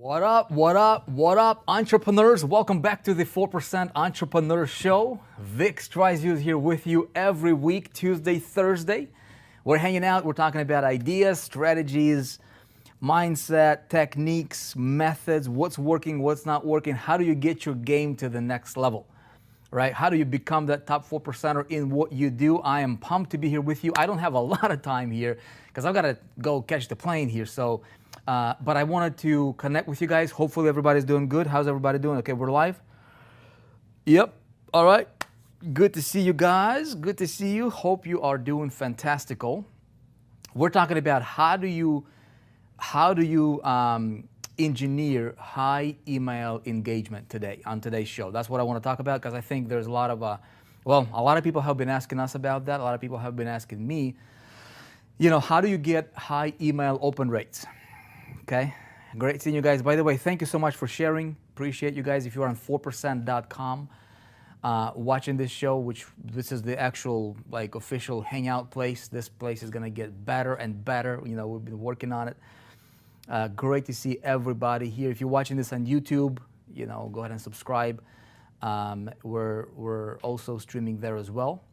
What up, what up, what up, entrepreneurs? Welcome back to the 4% Entrepreneur Show. Vick tries you here with you every week, Tuesday, Thursday. We're hanging out, we're talking about ideas, strategies, mindset, techniques, methods, what's working, what's not working. How do you get your game to the next level, right? How do you become that top 4%er in what you do? I am pumped to be here with you. I don't have a lot of time here because I've got to go catch the plane here. But I wanted to connect with you guys. Hopefully everybody's doing good. How's everybody doing? Okay, we're live? Yep. All right. Good to see you guys. Good to see you. Hope you are doing fantastical. We're talking about how do you engineer high email engagement today on today's show. That's what I want to talk about because I think there's a lot of people have been asking us about that. A lot of people have been asking me, how do you get high email open rates? Okay, great seeing you guys. By the way, thank you so much for sharing. Appreciate you guys. If you're on 4%.com watching this show, this is the actual official hangout place. This place is gonna get better and better. We've been working on it. Great to see everybody here. If you're watching this on YouTube, go ahead and subscribe. We're also streaming there as well.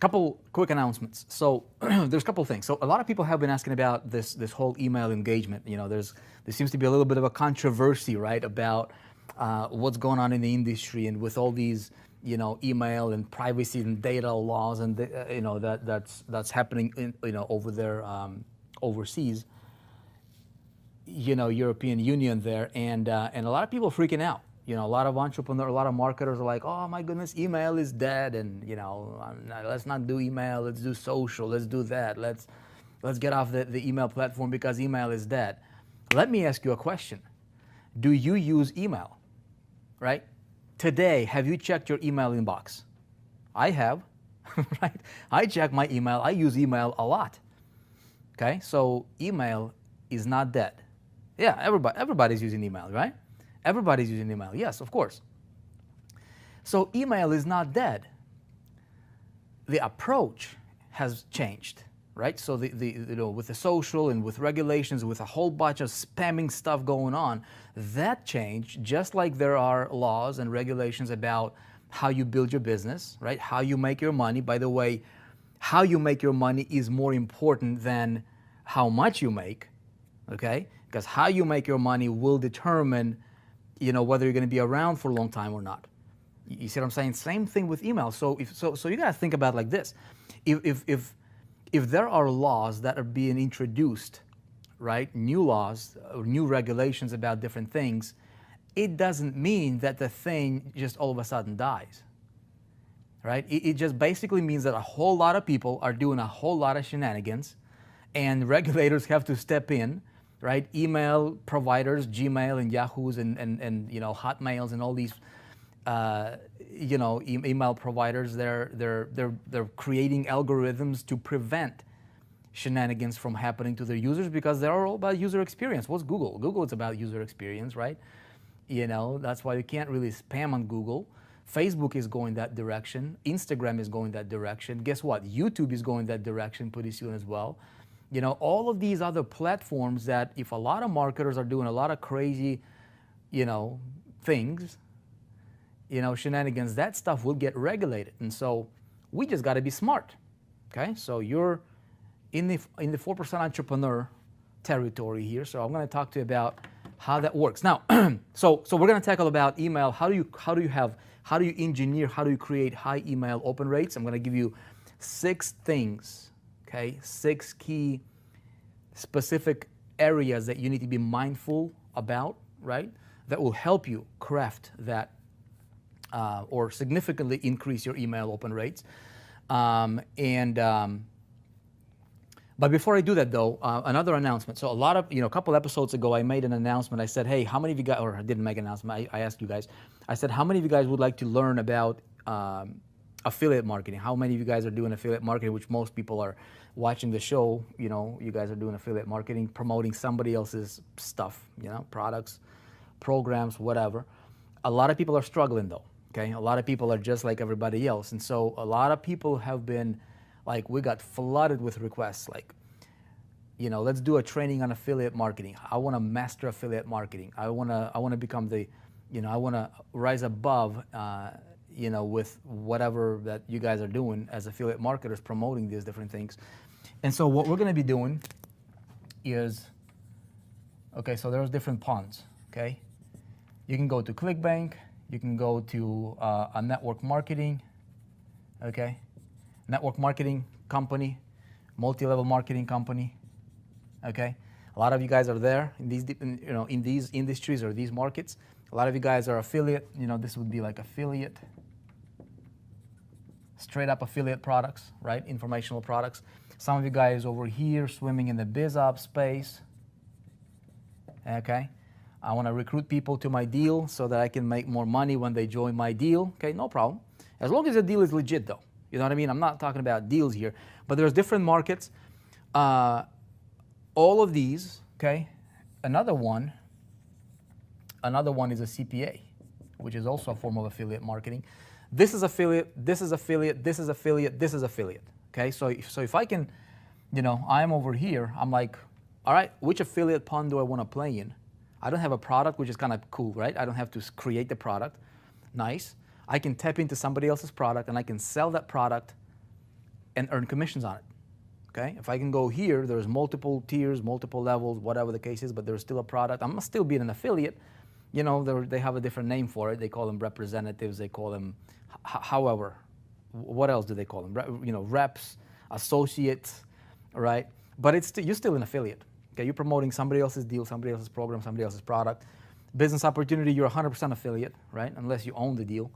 Couple quick announcements. So there's a couple things. So a lot of people have been asking about this whole email engagement. There seems to be a little bit of a controversy, right, about what's going on in the industry and with all these, email and privacy and data laws and that's happening over there overseas, European Union there, and a lot of people freaking out. A lot of entrepreneurs, a lot of marketers are like, oh my goodness, email is dead, and let's not do email, let's do social, let's do that, let's get off the email platform because email is dead. Let me ask you a question. Do you use email? Right? Today, have you checked your email inbox? I have, right? I check my email, I use email a lot. Okay, so email is not dead. Yeah, everybody's using email, right? Everybody's using email. Yes, of course. So email is not dead. The approach has changed, right? So with the social and with regulations, with a whole bunch of spamming stuff going on, that changed, just like there are laws and regulations about how you build your business, right? How you make your money. By the way, how you make your money is more important than how much you make, okay? Because how you make your money will determine whether you're going to be around for a long time or not. You see what I'm saying? Same thing with email. So you got to think about it like this. If there are laws that are being introduced, right? New laws or new regulations about different things, it doesn't mean that the thing just all of a sudden dies, right? It just basically means that a whole lot of people are doing a whole lot of shenanigans, and regulators have to step in. Right, email providers, Gmail and Yahoo's and Hotmails and all these email providers, they're creating algorithms to prevent shenanigans from happening to their users because they're all about user experience. What's Google? Google is about user experience, right? That's why you can't really spam on Google. Facebook is going that direction. Instagram is going that direction. Guess what? YouTube is going that direction pretty soon as well. All of these other platforms that if a lot of marketers are doing a lot of crazy, things, shenanigans, that stuff will get regulated. And so we just got to be smart, okay? So you're in the 4% entrepreneur territory here. So I'm going to talk to you about how that works. Now, so we're going to tackle about email. How do you engineer, how do you create high email open rates? I'm going to give you 6 things. Okay, 6 key specific areas that you need to be mindful about, right? That will help you craft that or significantly increase your email open rates. But before I do that though, another announcement. So a couple episodes ago, I made an announcement. I said, hey, how many of you guys, or I didn't make an announcement, I asked you guys, I said, how many of you guys would like to learn about affiliate marketing? How many of you guys are doing affiliate marketing, which most people are watching the show, you guys are doing affiliate marketing, promoting somebody else's stuff, products, programs, whatever. A lot of people are struggling though, okay? A lot of people are just like everybody else. And so a lot of people have been we got flooded with requests let's do a training on affiliate marketing. I want to master affiliate marketing. I want to become I want to rise above, with whatever that you guys are doing as affiliate marketers, promoting these different things. And so what we're going to be doing is, okay, so there's different ponds, okay? You can go to ClickBank, you can go to a network marketing, okay? Network marketing company, multi-level marketing company, okay? A lot of you guys are there in these industries or these markets. A lot of you guys are affiliate, this would be like affiliate, straight up affiliate products, right? Informational products. Some of you guys over here swimming in the biz ops space, okay? I want to recruit people to my deal so that I can make more money when they join my deal, okay? No problem. As long as the deal is legit though. You know what I mean? I'm not talking about deals here, but there's different markets. All of these, okay? Another one is a CPA, which is also a form of affiliate marketing. This is affiliate, this is affiliate, this is affiliate, this is affiliate, okay? So if I can, I'm over here, I'm like, all right, which affiliate pond do I want to play in? I don't have a product, which is kind of cool, right? I don't have to create the product. Nice. I can tap into somebody else's product and I can sell that product and earn commissions on it, okay? If I can go here, there's multiple tiers, multiple levels, whatever the case is, but there's still a product. I'm still being an affiliate. They have a different name for it. They call them representatives. They call them, however, what else do they call them? Reps, associates, right? But you're still an affiliate. Okay, you're promoting somebody else's deal, somebody else's program, somebody else's product. Business opportunity, you're 100% affiliate, right? Unless you own the deal.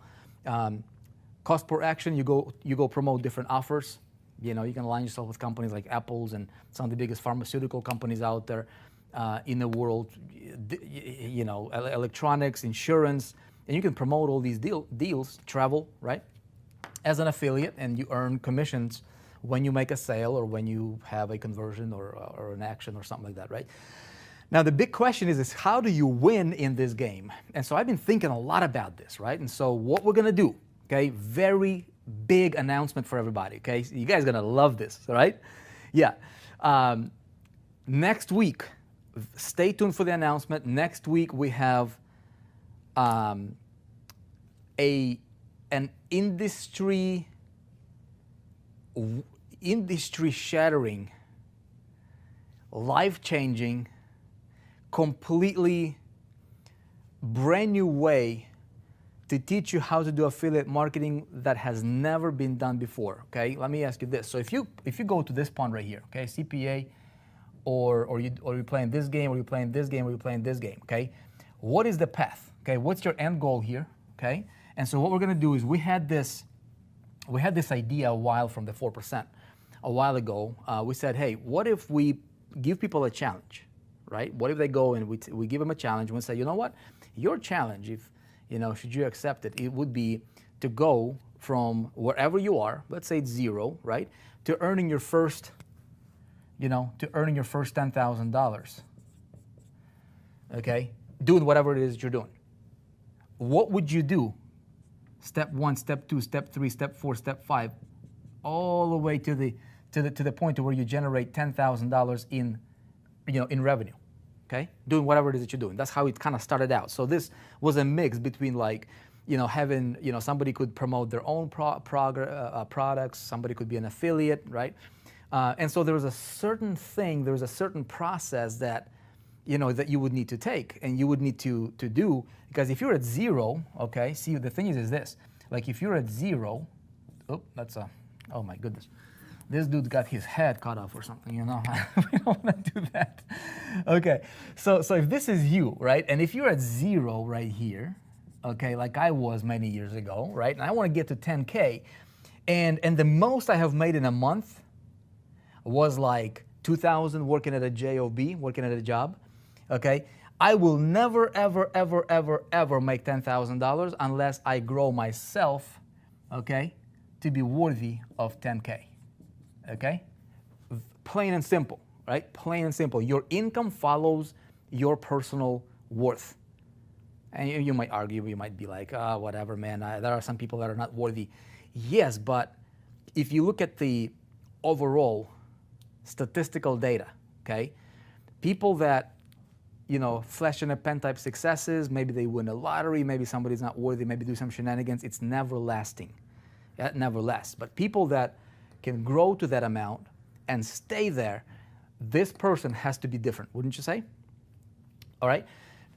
Cost per action, you go promote different offers. You can align yourself with companies like Apple's and some of the biggest pharmaceutical companies out there in the world. Electronics, insurance, and you can promote all these deals, travel, right? As an affiliate, and you earn commissions when you make a sale or when you have a conversion or an action or something like that, right? Now, the big question is how do you win in this game? And so I've been thinking a lot about this, right? And so what we're going to do, okay, very big announcement for everybody, okay? You guys are going to love this, right? Yeah. Next week, stay tuned for the announcement. Next week, we have an industry-shattering, life-changing, completely brand new way to teach you how to do affiliate marketing that has never been done before, okay? Let me ask you this. So if you go to this pond right here, okay, CPA, or you're playing this game, or you're playing this game, or you're playing this game, okay? What is the path, okay? What's your end goal here, okay? And so what we're gonna do is we had this idea a while from the 4%. A while ago, we said, hey, what if we give people a challenge, right? What if they go and we give them a challenge and we say, you know what? Your challenge, if should you accept it, it would be to go from wherever you are, let's say it's 0, right, to earning your first, $10,000, okay, doing whatever it is you're doing. What would you do? Step 1, step 2, step 3, step 4, step 5, all the way to the point to where you generate $10,000 in revenue. Okay, doing whatever it is that you're doing. That's how it kind of started out. So this was a mix between having somebody could promote their own products, somebody could be an affiliate, right? And so there was a certain thing, there was a certain process that that you would need to take and you would need to do, because if you're at 0, okay, see, the thing is this, like if you're at 0, oh my goodness. This dude got his head cut off or something, we don't want to do that. Okay, so if this is you, right, and if you're at 0 right here, okay, like I was many years ago, right, and I want to get to 10K, and the most I have made in a month was like 2,000 working at a job, working at a job, okay, I will never, ever, ever, ever, ever make $10,000 unless I grow myself, okay, to be worthy of 10K. Okay? Plain and simple, right? Plain and simple. Your income follows your personal worth. And you might argue, you might be like, whatever, man, there are some people that are not worthy. Yes, but if you look at the overall statistical data, okay? People that, flesh in a pen type successes, maybe they win a lottery, maybe somebody's not worthy, maybe do some shenanigans, it's never lasting. That never lasts. But people that can grow to that amount and stay there, this person has to be different, wouldn't you say? All right?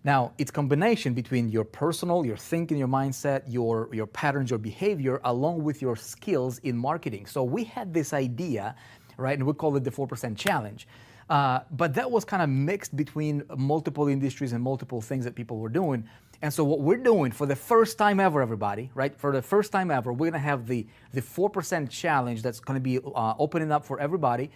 Now, it's combination between your personal, your thinking, your mindset, your patterns, your behavior, along with your skills in marketing. So we had this idea, right, and we call it the 4% challenge. But that was kind of mixed between multiple industries and multiple things that people were doing. And so what we're doing for the first time ever, everybody, right, for the first time ever, we're going to have the 4% challenge that's going to be opening up for everybody.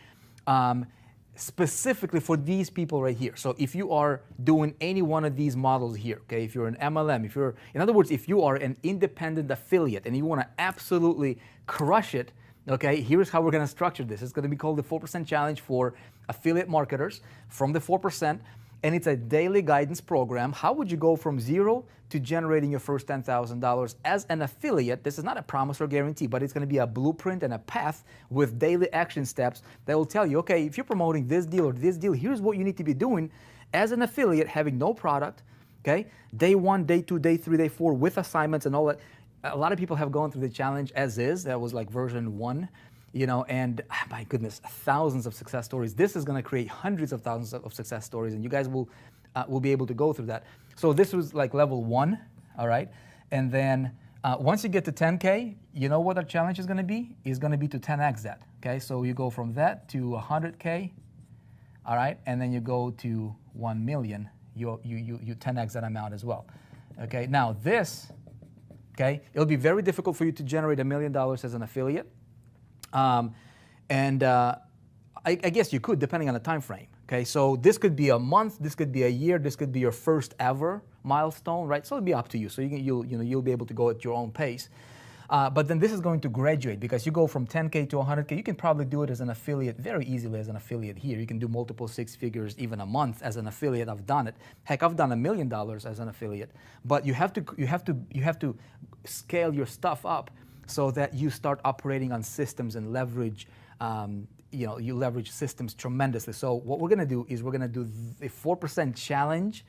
Specifically for these people right here. So if you are doing any one of these models here, okay, if you're an MLM, in other words, if you are an independent affiliate and you want to absolutely crush it, okay, here's how we're going to structure this. It's going to be called the 4% challenge for affiliate marketers from the 4%. And it's a daily guidance program. How would you go from zero to generating your first $10,000 as an affiliate? This is not a promise or guarantee, but it's going to be a blueprint and a path with daily action steps that will tell you, okay, if you're promoting this deal or this deal, here's what you need to be doing as an affiliate, having no product, okay? Day 1, day 2, day 3, day 4 with assignments and all that. A lot of people have gone through the challenge as is. That was like version 1. And my goodness, thousands of success stories. This is going to create hundreds of thousands of success stories, and you guys will be able to go through that. So this was like level 1, all right? And then once you get to 10K, you know what our challenge is going to be? It's going to be to 10X that, okay? So you go from that to 100K, all right? And then you go to 1 million. You 10X that amount as well, okay? Now this, okay, it'll be very difficult for you to generate $1 million as an affiliate. I guess you could, depending on the time frame. Okay, so this could be a month, this could be a year, this could be your first ever milestone, right? So it'll be up to you. So you'll be able to go at your own pace. But then this is going to graduate because you go from 10K to 100K. You can probably do it as an affiliate very easily as an affiliate here. You can do multiple 6 figures even a month as an affiliate. I've done it. Heck, I've done $1 million as an affiliate. But you have to scale your stuff up so that you start operating on systems and leverage, you leverage systems tremendously. So what we're gonna do is we're gonna do the 4% challenge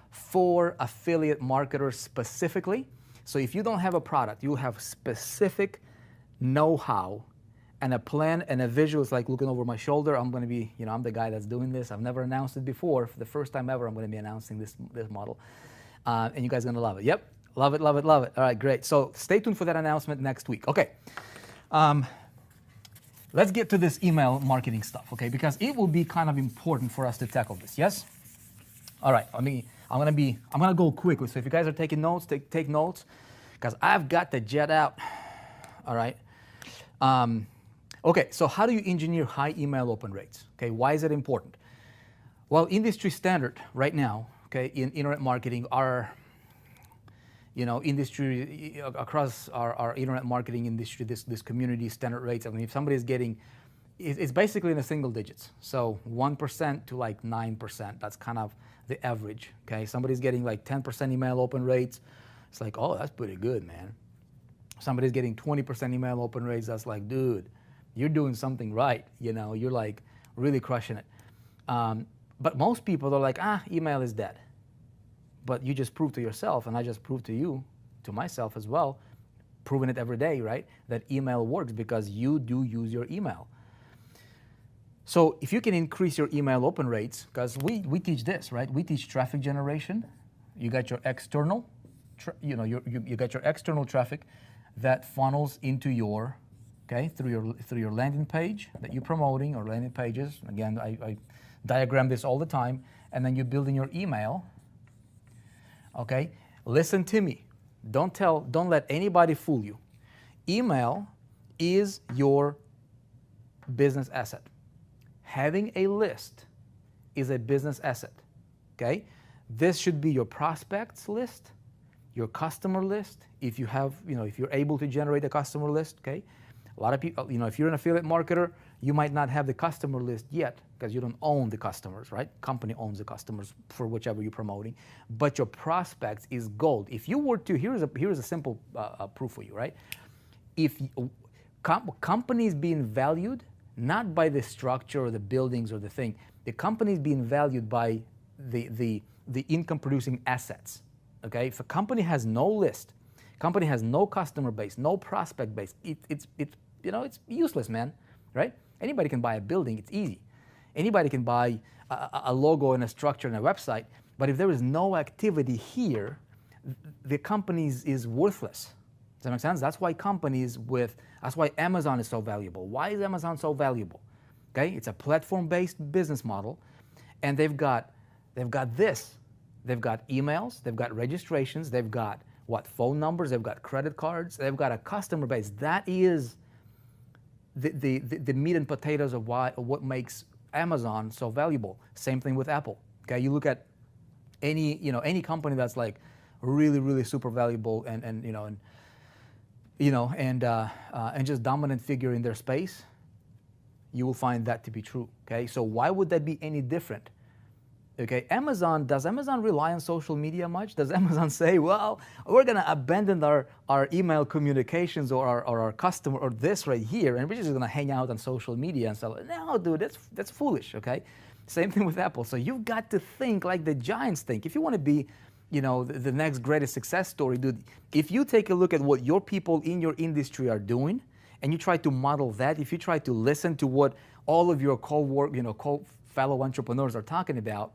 for affiliate marketers specifically. So if you don't have a product, you'll have specific know-how and a plan and a visual. It's like looking over my shoulder. I'm gonna be, I'm the guy that's doing this. I've never announced it before. For the first time ever, I'm gonna be announcing this model. And you guys are gonna love it. Yep. Love it, love it, love it. All right, great. So stay tuned for that announcement next week. Okay, let's get to this email marketing stuff, okay? Because it will be kind of important for us to tackle this, yes? All right, I'm gonna go quickly. So if you guys are taking notes, take notes, because I've got the jet out, all right? Okay, so how do you engineer high email open rates? Okay, why is it important? Well, industry standard right now, okay, in internet marketing are, industry across our internet marketing industry, this community standard rates. I mean, if somebody is getting, it's basically in the single digits. So 1% to like 9%. That's kind of the average. Okay, somebody's getting like 10% email open rates. It's like, oh, that's pretty good, man. Somebody's getting 20% email open rates. That's like, dude, you're doing something right. You're like really crushing it. But most people are like, email is dead. But you just proved to yourself, and I just proved to you, to myself as well, proving it every day, right, that email works because you do use your email. So if you can increase your email open rates, because we teach this, right? We teach traffic generation. You got your external, you got your external traffic that funnels into your, okay, through your landing page that you're promoting or landing pages. Again, I diagram this all the time, and then you're building your email. Okay, listen to me. Don't let anybody fool you. Email is your business asset. Having a list is a business asset. Okay, this should be your prospects list, your customer list. If you have, if you're able to generate a customer list. Okay, a lot of people, if you're an affiliate marketer, you might not have the customer list yet because you don't own the customers, right? Company owns the customers for whichever you're promoting, but your prospects is gold. If you were to, here's a simple proof for you, right? If companies being valued not by the structure or the buildings or the thing, The company is being valued by the income producing assets. Okay, if a company has no list, company has no customer base, no prospect base, it's useless, man, right? Anybody can buy a building, it's easy. Anybody can buy a logo and a structure and a website, but if there is no activity here, the company is worthless. Does that make sense? That's why that's why Amazon is so valuable. Why is Amazon so valuable? Okay, it's a platform-based business model, and they've got this. They've got emails, they've got registrations, they've got phone numbers, they've got credit cards, they've got a customer base. That is the meat and potatoes of what makes Amazon so valuable. Same thing with Apple. Okay, you look at any company that's like really, really super valuable and just dominant figure in their space, you will find that to be true. Okay, so why would that be any different? Okay, does Amazon rely on social media much? Does Amazon say, well, we're going to abandon our email communications or our customer or this right here, and we're just going to hang out on social media and sell it? No, dude, that's foolish, okay? Same thing with Apple. So you've got to think like the giants think. If you want to be, the next greatest success story, dude, if you take a look at what your people in your industry are doing, and you try to model that, if you try to listen to what all of your fellow entrepreneurs are talking about,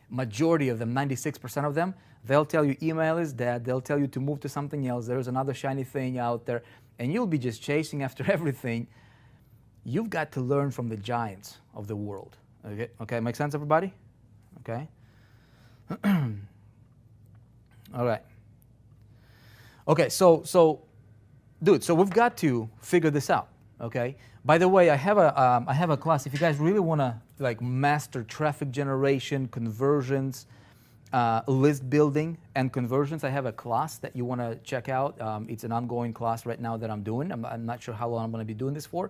majority of them, 96% of them, they'll tell you email is dead. They'll tell you to move to something else. There's another shiny thing out there, and you'll be just chasing after everything. You've got to learn from the giants of the world. Okay, make sense, everybody? Okay. All right. Okay, so, dude, so we've got to figure this out. Okay. By the way, I have a class. If you guys really want to master traffic generation, conversions, list building, and conversions, I have a class that you want to check out. It's an ongoing class right now that I'm doing. I'm not sure how long I'm going to be doing this for.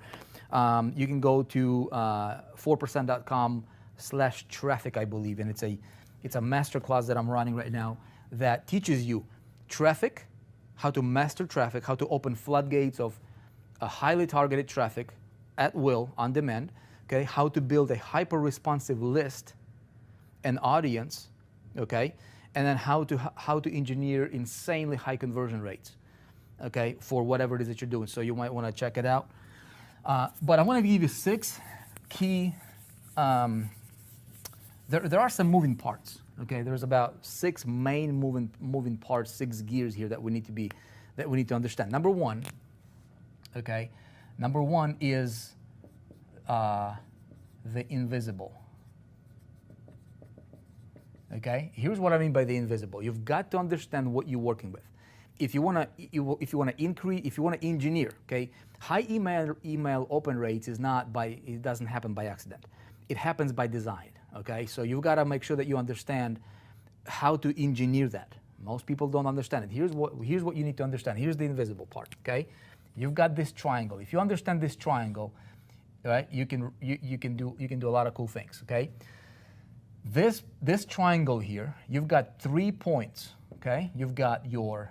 You can go to 4percent.com/traffic, I believe, and it's a master class that I'm running right now that teaches you traffic, how to master traffic, how to open floodgates of a highly targeted traffic at will, on demand, okay, how to build a hyper-responsive list and audience, okay, and then how to engineer insanely high conversion rates, okay, for whatever it is that you're doing. So you might want to check it out. But I want to give you 6 key, there are some moving parts, okay? There's about 6 main moving parts, 6 gears here that we need to understand. Number one is the invisible. Okay, here's what I mean by the invisible. You've got to understand what you're working with. If you want to engineer, okay, high email open rates it doesn't happen by accident. It happens by design. Okay, so you've got to make sure that you understand how to engineer that. Most people don't understand it. Here's what you need to understand. Here's the invisible part. Okay, you've got this triangle. If you understand this triangle, right, you can do a lot of cool things. Okay, this triangle here, you've got 3 points. Okay, you've got your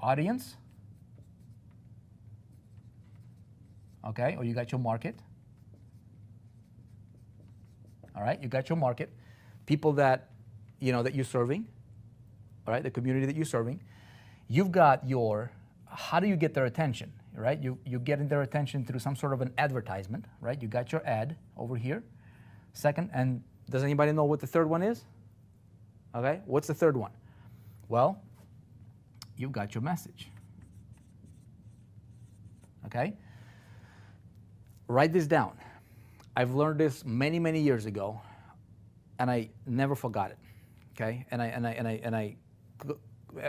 audience. Okay, or you got your market. All right, you got your market, people that you're serving. All right, the community that you're serving. You've got how do you get their attention, right? You're getting their attention through some sort of an advertisement, right? You got your ad over here. Second, and does anybody know what the third one is? Okay, what's the third one? Well, you've got your message. Okay? Write this down. I've learned this many, many years ago, and I never forgot it. Okay? I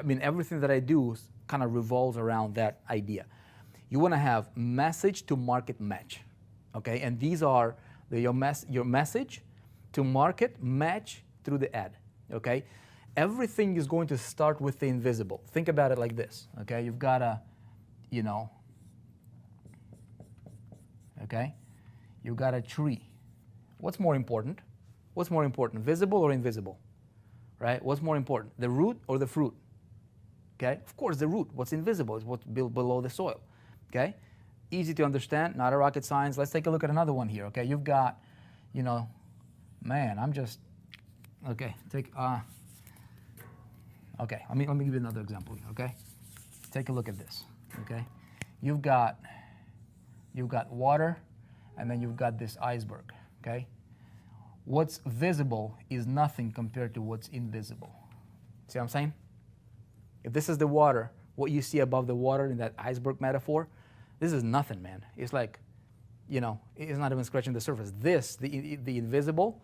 mean, everything that I do kind of revolves around that idea. You want to have message to market match. Okay? And these are your message to market match through the ad. Okay? Everything is going to start with the invisible. Think about it like this. Okay? You've got okay? You've got a tree. What's more important? What's more important, visible or invisible? Right? What's more important, the root or the fruit? Okay? Of course, the root. What's invisible is what's below the soil. Okay? Easy to understand, not a rocket science. Let's take a look at another one here. Okay? You've got, Man, I'm just, okay, okay, let me give you another example here, okay? Take a look at this, okay? You've got water, and then you've got this iceberg, okay? What's visible is nothing compared to what's invisible. See what I'm saying? If this is the water, what you see above the water in that iceberg metaphor, this is nothing, man. It's like, you know, it's not even scratching the surface. This, the invisible,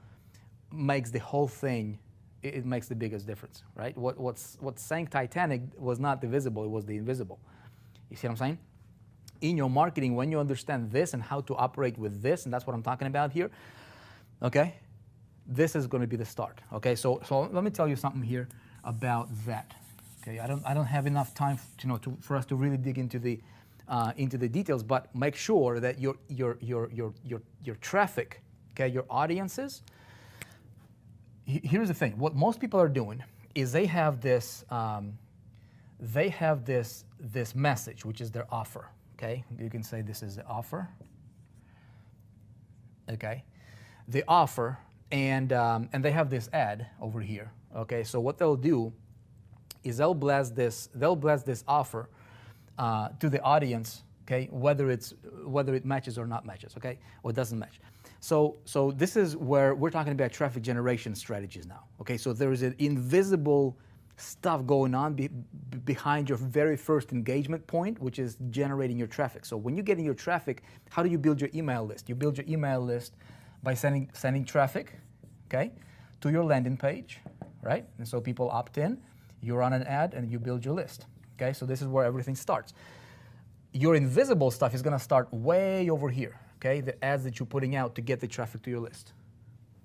makes the whole thing, it makes the biggest difference, right? What sank Titanic was not the visible, it was the invisible. You see what I'm saying? In your marketing, when you understand this and how to operate with this, and that's what I'm talking about here, okay? This is going to be the start, okay? So let me tell you something here about that, okay? I don't have enough time, for us to really dig into the details, but make sure that your traffic, okay, your audiences. Here's the thing: what most people are doing is they have this message, which is their offer. Okay, you can say this is the offer. Okay, the offer, and they have this ad over here. Okay, so what they'll do is they'll blast this offer to the audience. Okay, whether it matches or not matches. Okay, or it doesn't match. So this is where we're talking about traffic generation strategies now. Okay, so there is an invisible stuff going on behind your very first engagement point, which is generating your traffic. So when you're getting your traffic, how do you build your email list? You build your email list by sending traffic, okay, to your landing page, right? And so people opt in, you run an ad, and you build your list. Okay, so this is where everything starts. Your invisible stuff is going to start way over here. Okay, the ads that you're putting out to get the traffic to your list.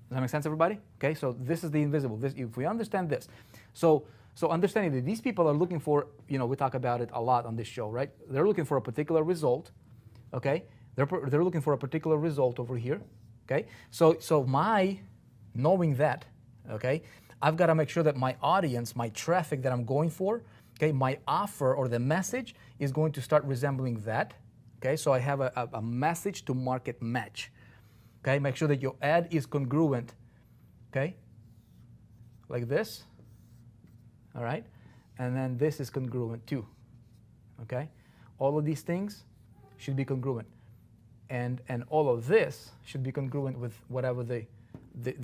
Does that make sense, everybody? Okay, so this is the invisible. If we understand this, so understanding that these people are looking for, we talk about it a lot on this show, right? They're looking for a particular result. Okay, they're looking for a particular result over here. Okay, so my knowing that, okay, I've got to make sure that my audience, my traffic that I'm going for, okay, my offer or the message is going to start resembling that. Okay, so I have a message to market match. Okay, make sure that your ad is congruent. Okay, like this. All right, and then this is congruent too. Okay, all of these things should be congruent, and all of this should be congruent with whatever the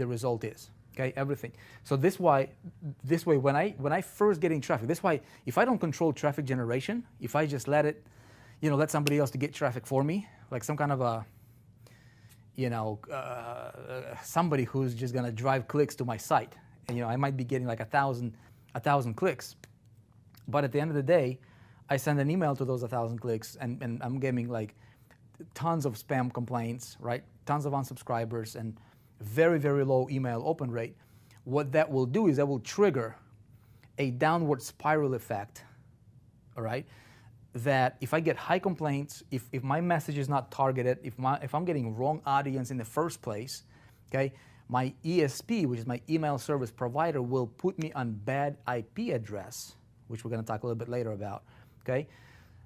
result is. Okay, everything. So this way, when I first get in traffic, this why if I don't control traffic generation, if I just let it, let somebody else to get traffic for me, like some kind of a, somebody who's just gonna drive clicks to my site, and I might be getting like 1,000 clicks, but at the end of the day, I send an email to those 1,000 clicks, and I'm getting like tons of spam complaints, right? Tons of unsubscribers and very, very low email open rate. What that will do is that will trigger a downward spiral effect, all right? That if I get high complaints, if my message is not targeted, if I'm getting wrong audience in the first place, okay, my ESP, which is my email service provider, will put me on bad IP address, which we're going to talk a little bit later about, okay,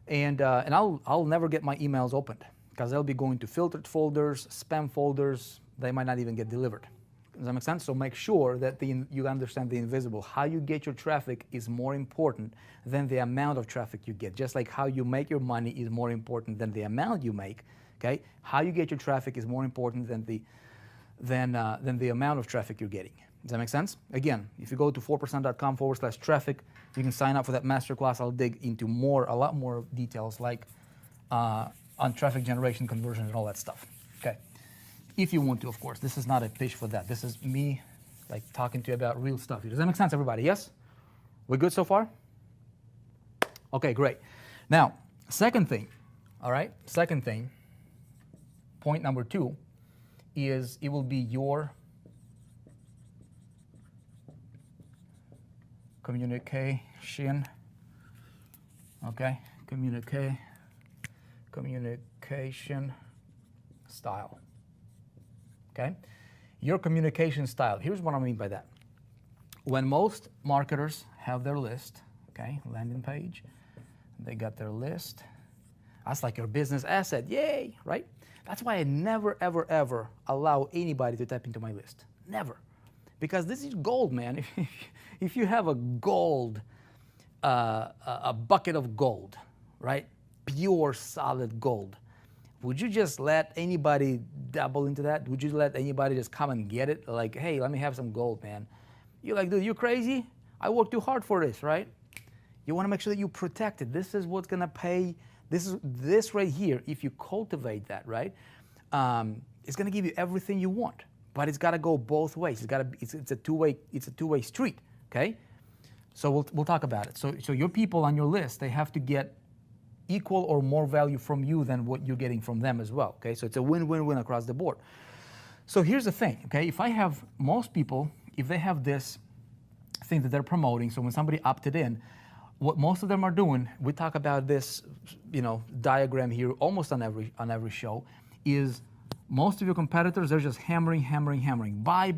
and I'll never get my emails opened because they'll be going to filtered folders, spam folders. They might not even get delivered. Does that make sense? So make sure that you understand the invisible. How you get your traffic is more important than the amount of traffic you get. Just like how you make your money is more important than the amount you make. Okay? How you get your traffic is more important than the amount of traffic you're getting. Does that make sense? Again, if you go to 4percent.com/traffic, you can sign up for that masterclass. I'll dig into a lot more details, like on traffic generation, conversion, and all that stuff. Okay. If you want to, of course. This is not a pitch for that. This is me like talking to you about real stuff. Does that make sense, everybody? Yes? We're good so far? Okay, great. Now, second thing, all right? Second thing, point number 2, is it will be your communication, okay? Communication style. Okay? Your communication style. Here's what I mean by that. When most marketers have their list, okay, landing page, they got their list. That's like your business asset. Yay, right? That's why I never, ever, ever allow anybody to tap into my list. Never. Because this is gold, man. If you have a gold, a bucket of gold, right? Pure, solid gold. Would you just let anybody dabble into that? Would you let anybody just come and get it? Like, hey, let me have some gold, man. You're like, dude, you crazy? I worked too hard for this, right? You want to make sure that you protect it. This is what's going to pay. This right here, if you cultivate that, right, it's going to give you everything you want. But it's got to go both ways. It's a two-way street, okay? So we'll talk about it. So your people on your list, they have to get equal or more value from you than what you're getting from them as well, okay? So it's a win-win-win across the board. So here's the thing, okay? If I have most people, if they have this thing that they're promoting, so when somebody opted in, what most of them are doing, we talk about this, diagram here almost on every show, is most of your competitors, they're just hammering. Buy,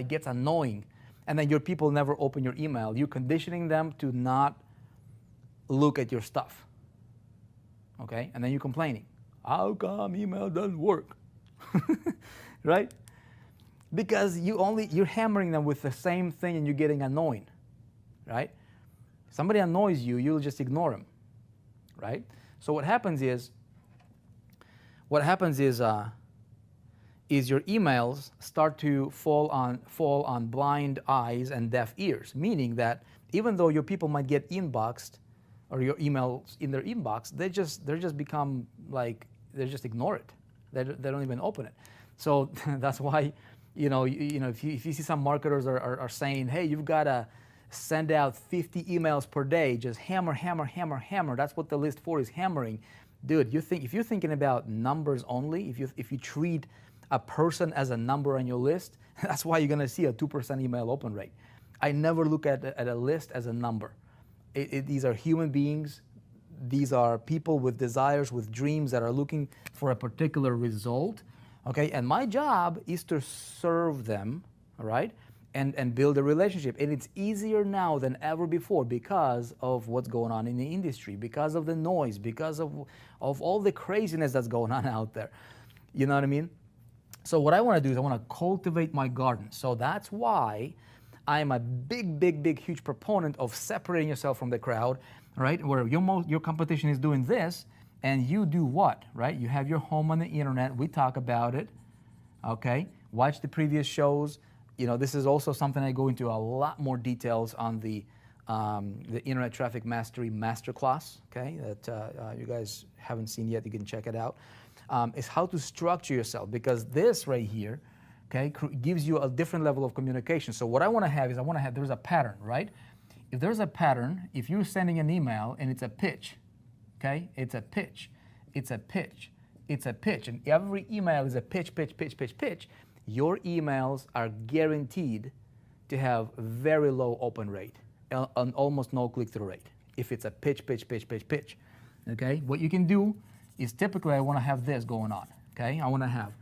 gets annoying. And then your people never open your email. You're conditioning them to not look at your stuff, okay? And then you're complaining. How come email doesn't work? Right? Because you're hammering them with the same thing and you're getting annoying, right? Somebody annoys you, you'll just ignore them, right? So what happens is your emails start to fall on blind eyes and deaf ears, meaning that even though your people might get inboxed or your emails in their inbox, they just become like, they just ignore it. They don't even open it. So that's why, if you see some marketers are saying, hey, you've got to send out 50 emails per day, just hammer. That's what the list for is, hammering. Dude, if you're thinking about numbers only, if you treat a person as a number on your list, that's why you're going to see a 2% email open rate. I never look at a list as a number. These are human beings. These are people with desires, with dreams that are looking for a particular result. Okay, and my job is to serve them, all right, and build a relationship. And it's easier now than ever before because of what's going on in the industry, because of the noise, because of all the craziness that's going on out there. You know what I mean? So what I want to do is I want to cultivate my garden. So that's why I'm a big, huge proponent of separating yourself from the crowd, right? Where your competition is doing this, and you do what, right? You have your home on the internet. We talk about it, okay? Watch the previous shows. This is also something I go into a lot more details on the Internet Traffic Mastery Masterclass, okay? That you guys haven't seen yet. You can check it out. Is how to structure yourself, because this right here, okay, gives you a different level of communication. So what I want to have is there's a pattern, right? If there's a pattern, if you're sending an email and it's a pitch, okay, it's a pitch, and every email is a pitch, your emails are guaranteed to have very low open rate, and almost no click-through rate, if it's a pitch, okay? What you can do is typically I want to have this going on, okay? I want to have,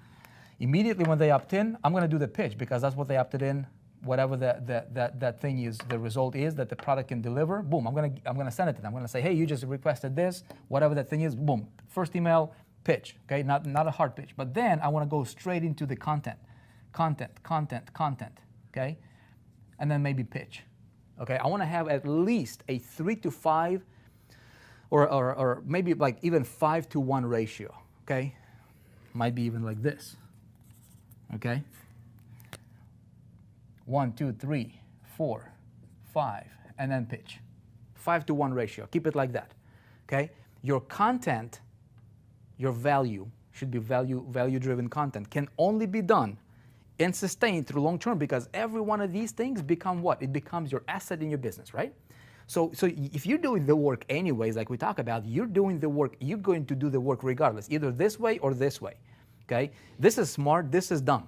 immediately when they opt in, I'm going to do the pitch because that's what they opted in. Whatever that thing is, the result is that the product can deliver. Boom! I'm gonna send it to them. I'm gonna say, hey, you just requested this. Whatever that thing is, boom! First email, pitch. Okay, not a hard pitch. But then I want to go straight into the content. Okay, and then maybe pitch. Okay, I want to have at least a 3 to 5, or maybe like even 5 to 1 ratio. Okay, might be even like this. Okay. 1, 2, 3, 4, 5, and then pitch. 5 to 1 ratio. Keep it like that. Okay? Your content, your value, should be value-driven content, can only be done and sustained through long term, because every one of these things become what? It becomes your asset in your business, right? So if you're doing the work anyways, like we talk about, you're doing the work, you're going to do the work regardless, either this way or this way. Okay? This is smart, this is dumb.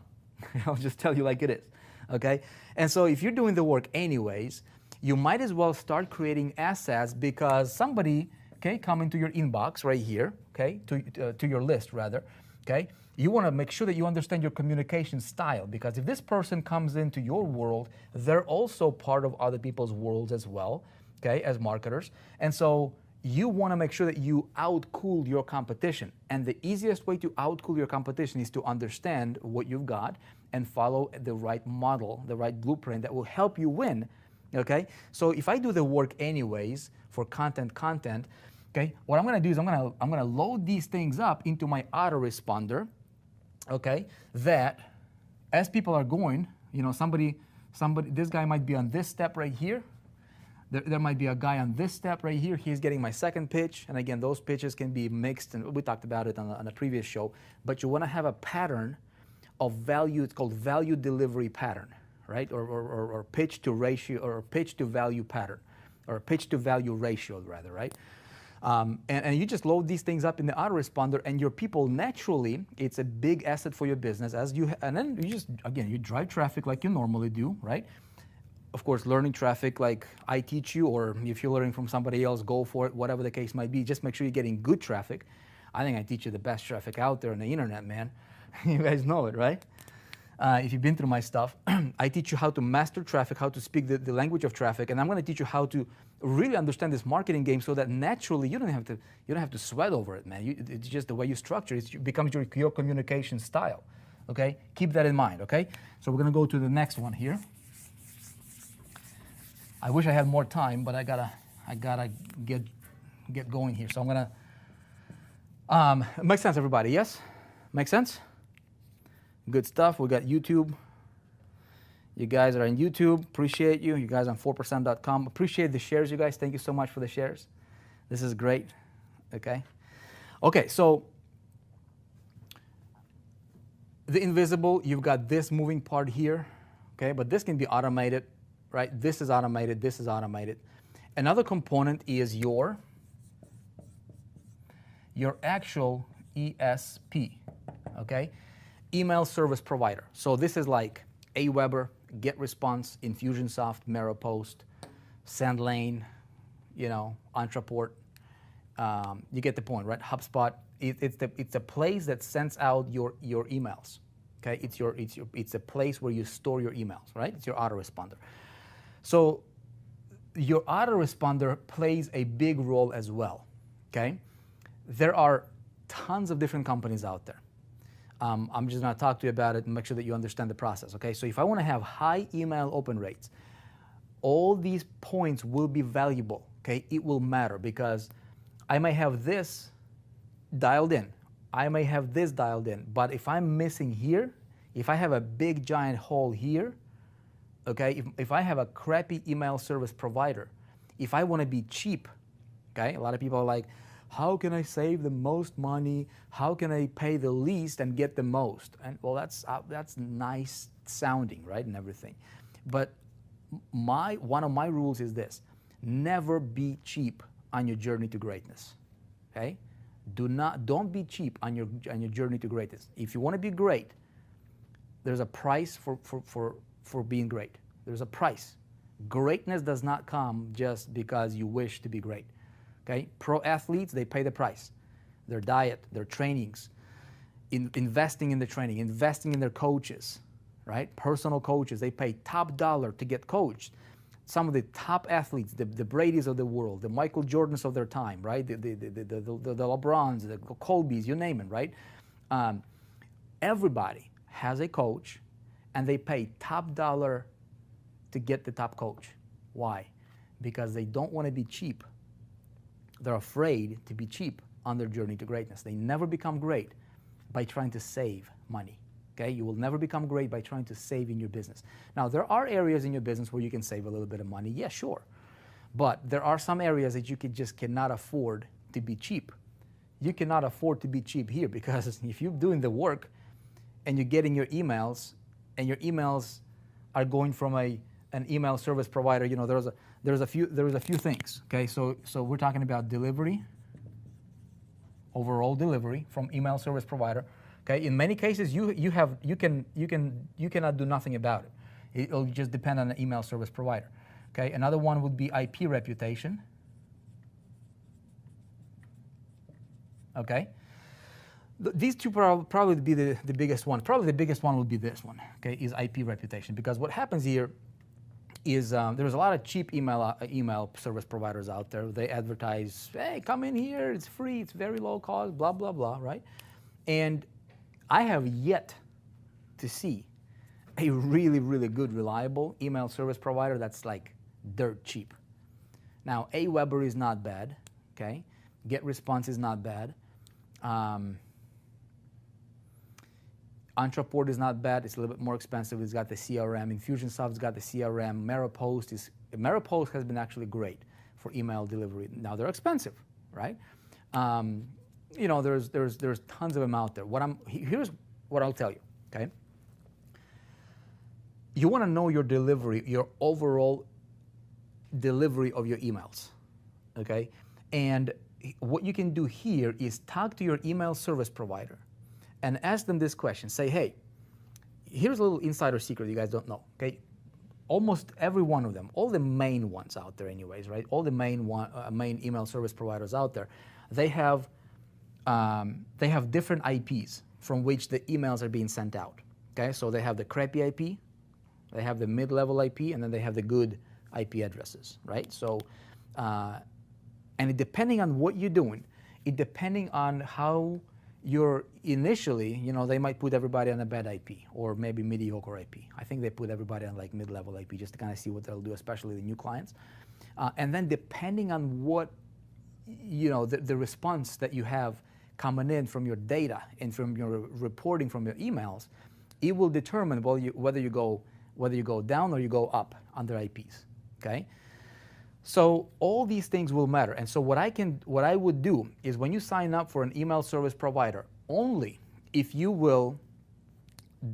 I'll just tell you like it is. Okay, and so if you're doing the work anyways, you might as well start creating assets, because somebody, okay, come into your inbox right here, okay, to your list rather, okay. You want to make sure that you understand your communication style, because if this person comes into your world, they're also part of other people's worlds as well, okay, as marketers, and so you want to make sure that you outcool your competition. And the easiest way to outcool your competition is to understand what you've got and follow the right model, the right blueprint that will help you win. Okay? So if I do the work anyways for content, okay, what I'm gonna do is I'm gonna load these things up into my autoresponder, okay, that as people are going, you know, somebody, this guy might be on this step right here. There might be a guy on this step right here. He's getting my second pitch. And again, those pitches can be mixed, and we talked about it on a previous show. But you want to have a pattern of value. It's called value delivery pattern, right? Or pitch to ratio, or pitch to value pattern, or pitch to value ratio, rather, right? And you just load these things up in the autoresponder, and your people naturally, it's a big asset for your business. And then you just, again, you drive traffic like you normally do, right? Of course, learning traffic like I teach you, or if you're learning from somebody else, go for it, whatever the case might be. Just make sure you're getting good traffic. I think I teach you the best traffic out there on the internet, man. You guys know it, right? If you've been through my stuff, I teach you how to master traffic, how to speak the language of traffic, and I'm going to teach you how to really understand this marketing game so that naturally you don't have to sweat over it, man. It's just the way you structure it. It becomes your communication style, okay? Keep that in mind, okay? So we're going to go to the next one here. I wish I had more time, but I gotta get going here. So I'm gonna. Makes sense, everybody? Yes, makes sense. Good stuff. We got YouTube. You guys are on YouTube. Appreciate you. You guys on 4%.com. Appreciate the shares, you guys. Thank you so much for the shares. This is great. Okay. Okay. So the invisible, you've got this moving part here. Okay, but this can be automated. Right? This is automated, this is automated. Another component is your actual ESP, okay? Email service provider. So this is like Aweber, GetResponse, Infusionsoft, Meropost, SendLane, you know, Entreport. You get the point, right? HubSpot. It's a place that sends out your emails. Okay, it's a place where you store your emails, right? It's your autoresponder. So your autoresponder plays a big role as well, okay? There are tons of different companies out there. I'm just going to talk to you about it and make sure that you understand the process, okay? So if I want to have high email open rates, all these points will be valuable, okay? It will matter because I may have this dialed in. I may have this dialed in, but if I'm missing here, if I have a big giant hole here, okay, if I have a crappy email service provider, if I want to be cheap, okay, a lot of people are like, how can I save the most money? How can I pay the least and get the most? And well, that's nice sounding, right, and everything. But one of my rules is this: never be cheap on your journey to greatness. Okay, don't be cheap on your journey to greatness. If you want to be great, there's a price for being great. There's a price. Greatness does not come just because you wish to be great. Okay? Pro athletes, they pay the price. Their diet, their trainings, investing in the training, investing in their coaches, right? Personal coaches, they pay top dollar to get coached. Some of the top athletes, the Bradys of the world, the Michael Jordans of their time, right? The LeBrons, the Colbys, you name it, right? Everybody has a coach, and they pay top dollar to get the top coach. Why? Because they don't want to be cheap. They're afraid to be cheap on their journey to greatness. They never become great by trying to save money. Okay? You will never become great by trying to save in your business. Now, there are areas in your business where you can save a little bit of money. Yeah, sure. But there are some areas that you just cannot afford to be cheap. You cannot afford to be cheap here because if you're doing the work and you're getting your emails and your emails are going from an email service provider, you know, there's a few things. Okay, so we're talking about delivery, overall delivery from email service provider. Okay, in many cases you cannot do nothing about it. It'll just depend on the email service provider. Okay, another one would be IP reputation. Okay. These two probably be the biggest one. Probably the biggest one would be this one, okay, is IP reputation. Because what happens here is there's a lot of cheap email service providers out there. They advertise, hey, come in here, it's free, it's very low cost, blah, blah, blah, right? And I have yet to see a really, really good, reliable email service provider that's like dirt cheap. Now, Aweber is not bad, okay? GetResponse is not bad. Entreport is not bad. It's a little bit more expensive. It's got the CRM. Infusionsoft's got the CRM. Merapost has been actually great for email delivery. Now they're expensive, right? You know, there's tons of them out there. Here's what I'll tell you, okay? You want to know your delivery, your overall delivery of your emails, okay? And what you can do here is talk to your email service provider and ask them this question. Say, hey, here's a little insider secret you guys don't know, okay? Almost every one of them, all the main ones out there anyways, right? All the main email service providers out there, they have different IPs from which the emails are being sent out, okay? So they have the crappy IP, they have the mid-level IP, and then they have the good IP addresses, right? So, and depending on what you're doing, depending on how you're initially, you know, they might put everybody on a bad IP or maybe mediocre IP. I think they put everybody on like mid-level IP just to kind of see what they'll do, especially the new clients. And then depending on what, you know, the response that you have coming in from your data and from your reporting from your emails, it will determine whether you go down or you go up on their IPs, okay? So all these things will matter. And so what I would do is when you sign up for an email service provider, only if you will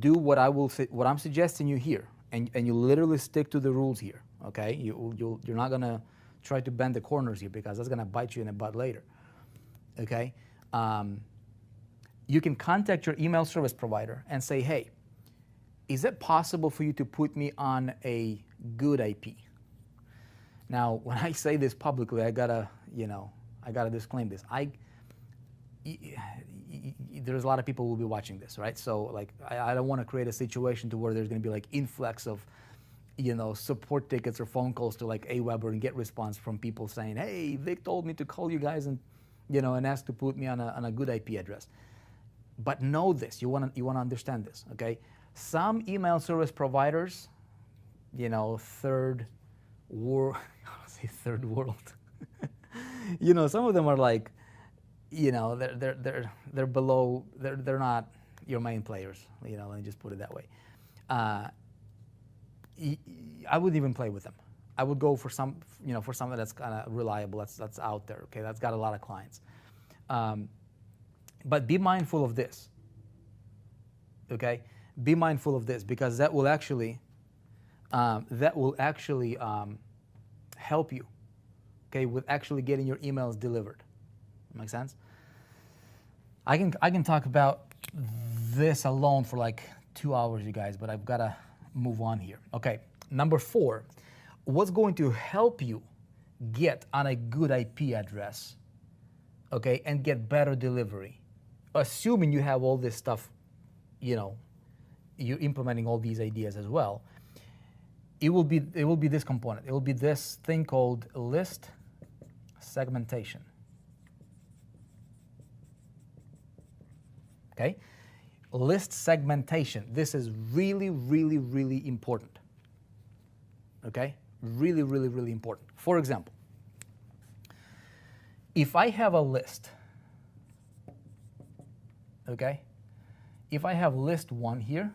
do what I'm suggesting you here, and you literally stick to the rules here, okay? You're not gonna try to bend the corners here because that's gonna bite you in the butt later, okay? You can contact your email service provider and say, hey, is it possible for you to put me on a good IP? Now, when I say this publicly, I gotta disclaim this. There's a lot of people who will be watching this, right? So, like, I don't want to create a situation to where there's going to be like influx of, you know, support tickets or phone calls to like Aweber and GetResponse from people saying, "Hey, Vic told me to call you guys and, you know, and ask to put me on a good IP address." But know this. You want to understand this, okay? Some email service providers, you know, third world. You know, some of them are like, you know, they're below. They're not your main players. You know, let me just put it that way. I wouldn't even play with them. I would go for something that's kind of reliable, that's out there. Okay, that's got a lot of clients. But be mindful of this. Okay, be mindful of this because that will actually help you, okay, with actually getting your emails delivered. Make sense? I can talk about this alone for like 2 hours, you guys, but I've got to move on here. Okay, number 4, what's going to help you get on a good IP address, okay, and get better delivery, assuming you have all this stuff, you know, you're implementing all these ideas as well. It will be this component. It will be this thing called list segmentation. Okay? List segmentation. This is really, really, really important. Okay? Really, really, really important. For example, if I have a list, okay? If I have list 1 here,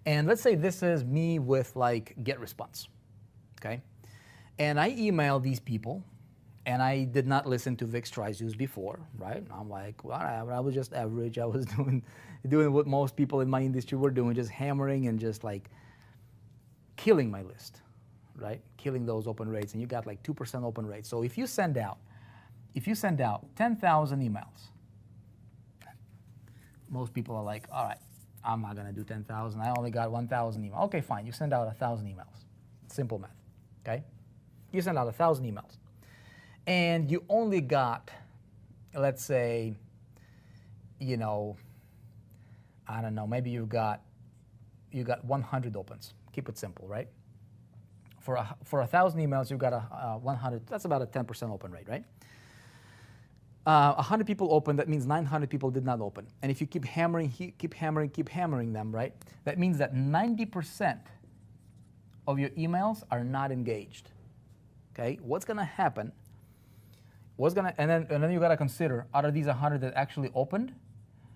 and let's say this is me with like GetResponse, okay? And I email these people, and I did not listen to Vick's Tries Use before, right? I'm like, well, I was just average. I was doing what most people in my industry were doing, just hammering and just like killing my list, right? Killing those open rates, and you got like 2% open rate. So if you send out 10,000 emails, most people are like, all right, I'm not gonna do 10,000. I only got 1,000 emails. Okay, fine. You send out 1,000 emails. Simple math. Okay? You send out 1,000 emails, and you only got, let's say, you know, I don't know. Maybe you got 100 opens. Keep it simple, right? For 1,000 emails, you got 100. That's about a 10% open rate, right? 100 people opened, that means 900 people did not open. And if you keep hammering, keep hammering them, right? That means that 90% of your emails are not engaged. Okay, what's gonna happen? And then you gotta consider, out of these 100 that actually opened,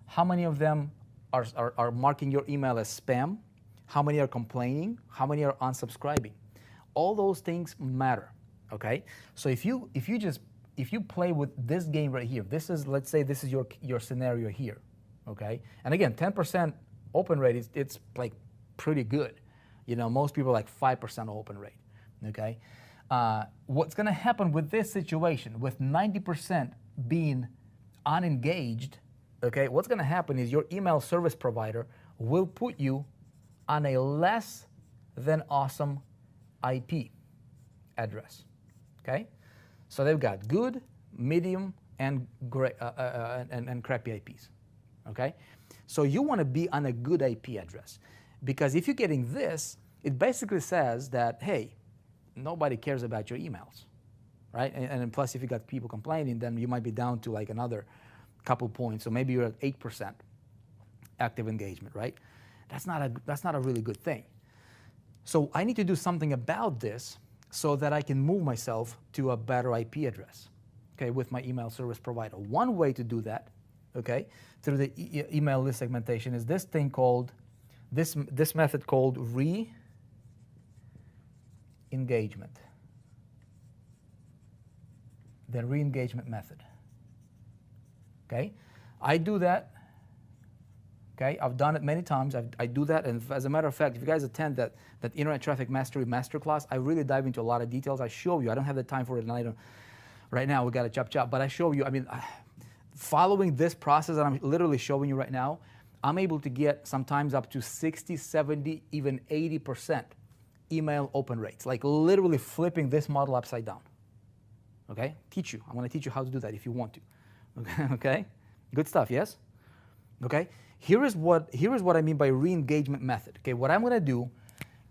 how many of them are marking your email as spam? How many are complaining? How many are unsubscribing? All those things matter. Okay, so if you play with this game right here, let's say this is your scenario here, okay? And again, 10% open rate it's like pretty good. You know, most people are like 5% open rate, okay? What's gonna happen with this situation, with 90% being unengaged, okay? What's gonna happen is your email service provider will put you on a less than awesome IP address, okay? So they've got good, medium, and great, and crappy IPs, okay? So you want to be on a good IP address, because if you're getting this, it basically says that, hey, nobody cares about your emails, right? And plus, if you got people complaining, then you might be down to like another couple points. So maybe you're at 8% active engagement, right? That's not a really good thing. So I need to do something about this, so that I can move myself to a better IP address, okay, with my email service provider. One way to do that, okay, through the email list segmentation is this thing called, this method called re-engagement. The re-engagement method, okay? I do that. Okay, I've done it many times. I do that, and as a matter of fact, if you guys attend that Internet Traffic Mastery Masterclass, I really dive into a lot of details. I show you. I don't have the time for it, and right now we got to chop, but I show you. I mean, following this process that I'm literally showing you right now, I'm able to get sometimes up to 60, 70, even 80% email open rates, like literally flipping this model upside down. Okay, I'm going to teach you how to do that if you want to. Okay, good stuff. Yes. Okay. Here is what I mean by re-engagement method. Okay, what I'm going to do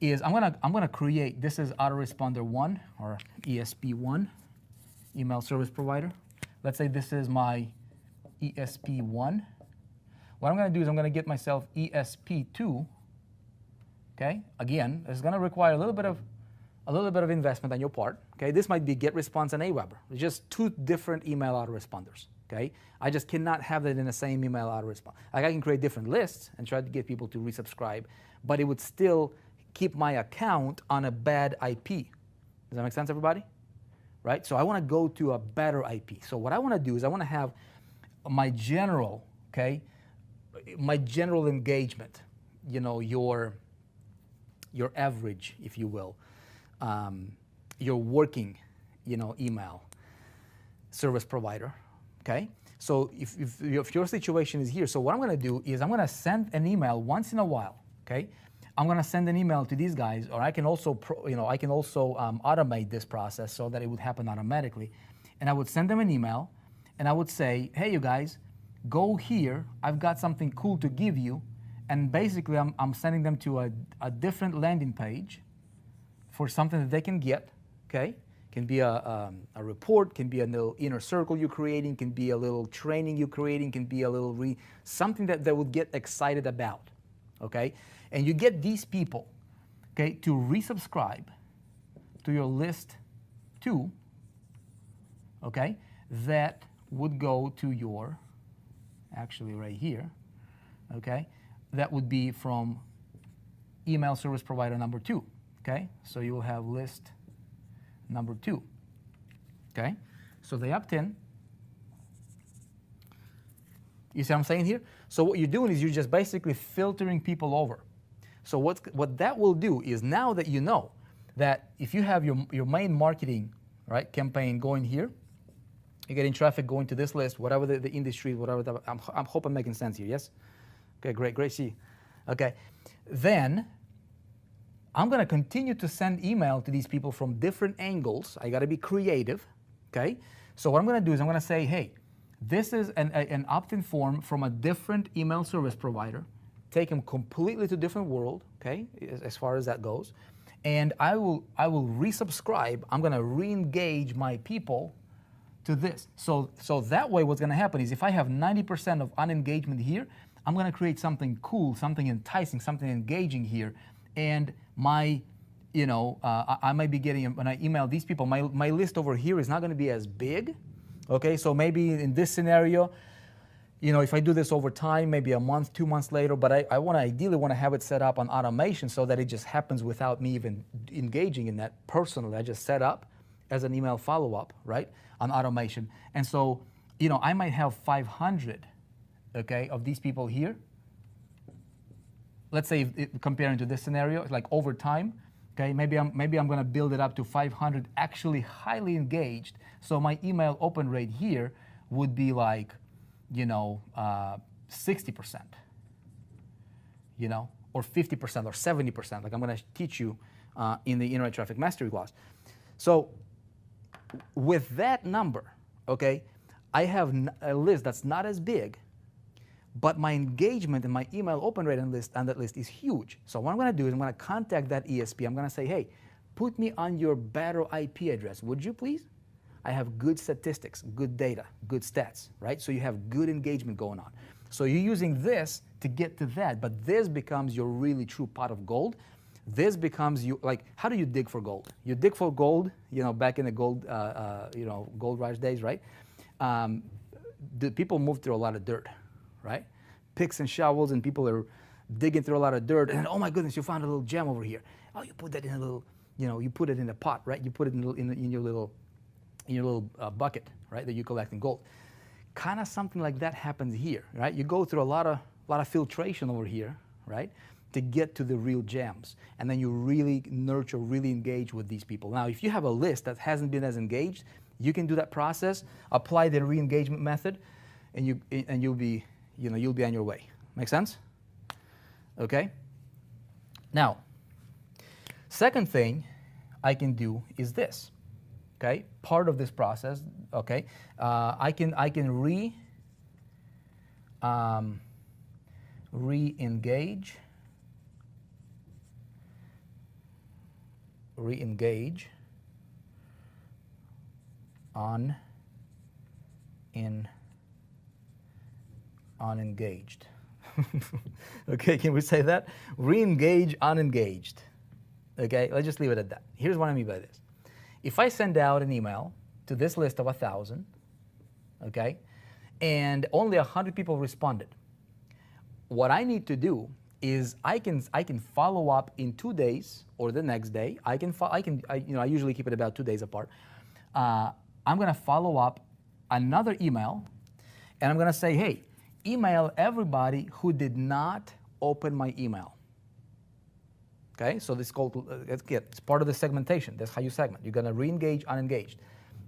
is I'm going to create, this is autoresponder 1 or ESP1, email service provider. Let's say this is my ESP1. What I'm going to do is I'm going to get myself ESP2. Okay, again, it's going to require a little bit of investment on your part. Okay, this might be GetResponse and Aweber. It's just two different email autoresponders. Okay, I just cannot have that in the same email autoresponder. Like I can create different lists and try to get people to resubscribe, but it would still keep my account on a bad IP. Does that make sense, everybody? Right? So I want to go to a better IP. So what I want to do is I want to have my general, okay, my general engagement. You know, your average, if you will, your working, you know, email service provider. Okay, so if your situation is here, so what I'm going to do is I'm going to send an email once in a while. Okay, I'm going to send an email to these guys, or I can also automate this process so that it would happen automatically, and I would send them an email, and I would say, hey, you guys, go here. I've got something cool to give you, and basically I'm sending them to a different landing page for something that they can get. Okay. Can be a report, can be a little inner circle you're creating, can be a little training you're creating, can be a little something that they would get excited about, okay? And you get these people, okay, to resubscribe to your list 2, okay? That would go to your, actually right here, okay? That would be from email service provider number 2, okay? So you will have list number 2, okay? So they opt in. You see what I'm saying here? So what you're doing is you're just basically filtering people over. So what that will do is, now that you know that if you have your main marketing, right, campaign going here, you're getting traffic going to this list, whatever the industry, whatever, I hope I'm making sense here, yes? Okay, great, see you. Okay, then I'm going to continue to send email to these people from different angles. I got to be creative, okay? So what I'm going to do is I'm going to say, hey, this is an opt-in form from a different email service provider. Take them completely to a different world, okay, as far as that goes. And I will resubscribe. I'm going to re-engage my people to this. So that way what's gonna happen is if I have 90% of unengagement here, I'm gonna create something cool, something enticing, something engaging here. And my, I might be getting, when I email these people, my list over here is not gonna be as big, okay? So maybe in this scenario, if I do this over time, maybe a month, 2 months later, but I ideally want to have it set up on automation so that it just happens without me even engaging in that personally. I just set up as an email follow-up, right, on automation. And so, I might have 500, okay, of these people here. Let's say comparing to this scenario, it's like over time, okay, maybe I'm going to build it up to 500 actually highly engaged. So my email open rate here would be like, 60%, or 50% or 70%, like I'm going to teach you in the Internet Traffic Mastery class. So with that number, okay, I have a list that's not as big, but my engagement and my email open rate on that list is huge. So what I'm going to do is I'm going to contact that ESP. I'm going to say, hey, put me on your better IP address, would you please? I have good statistics, good data, good stats, right? So you have good engagement going on. So you're using this to get to that, but this becomes your really true pot of gold. This becomes like, how do you dig for gold? You dig for gold, back in the gold, gold rush days, right? The people move through a lot of dirt, right? Picks and shovels, and people are digging through a lot of dirt, and oh my goodness, you found a little gem over here. Oh, you put that in a little, you put it in a pot, right? You put it in your little bucket, right, that you collect in gold. Kind of something like that happens here, right? You go through a lot of filtration over here, right, to get to the real gems, and then you really nurture, really engage with these people. Now, if you have a list that hasn't been as engaged, you can do that process, apply the re-engagement method, and you'll be on your way. Make sense? Okay. Now, second thing I can do is this. Okay, part of this process. Okay, I can re-engage unengaged. Okay, can we say that? Re-engage unengaged. Okay, let's just leave it at that. Here's what I mean by this. If I send out an email to this list of 1,000, okay, and only 100 people responded, what I need to do is I can follow up in 2 days or the next day. I usually keep it about 2 days apart. I'm going to follow up another email, and I'm going to say, hey, email everybody who did not open my email. Okay, so this is called, it's part of the segmentation. That's how you segment. You're going to re-engage unengaged.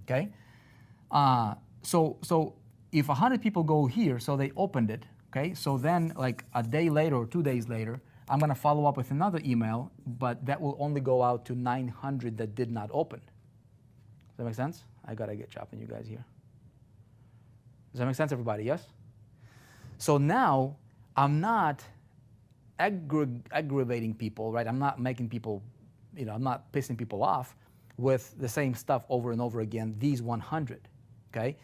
Okay, so if 100 people go here, so they opened it. Okay, so then like a day later or 2 days later, I'm going to follow up with another email, but that will only go out to 900 that did not open. Does that make sense? I got to get chopping you guys here. Does that make sense, everybody? Yes? So now I'm not aggravating people, right? I'm not making people, I'm not pissing people off with the same stuff over and over again, these 100, okay?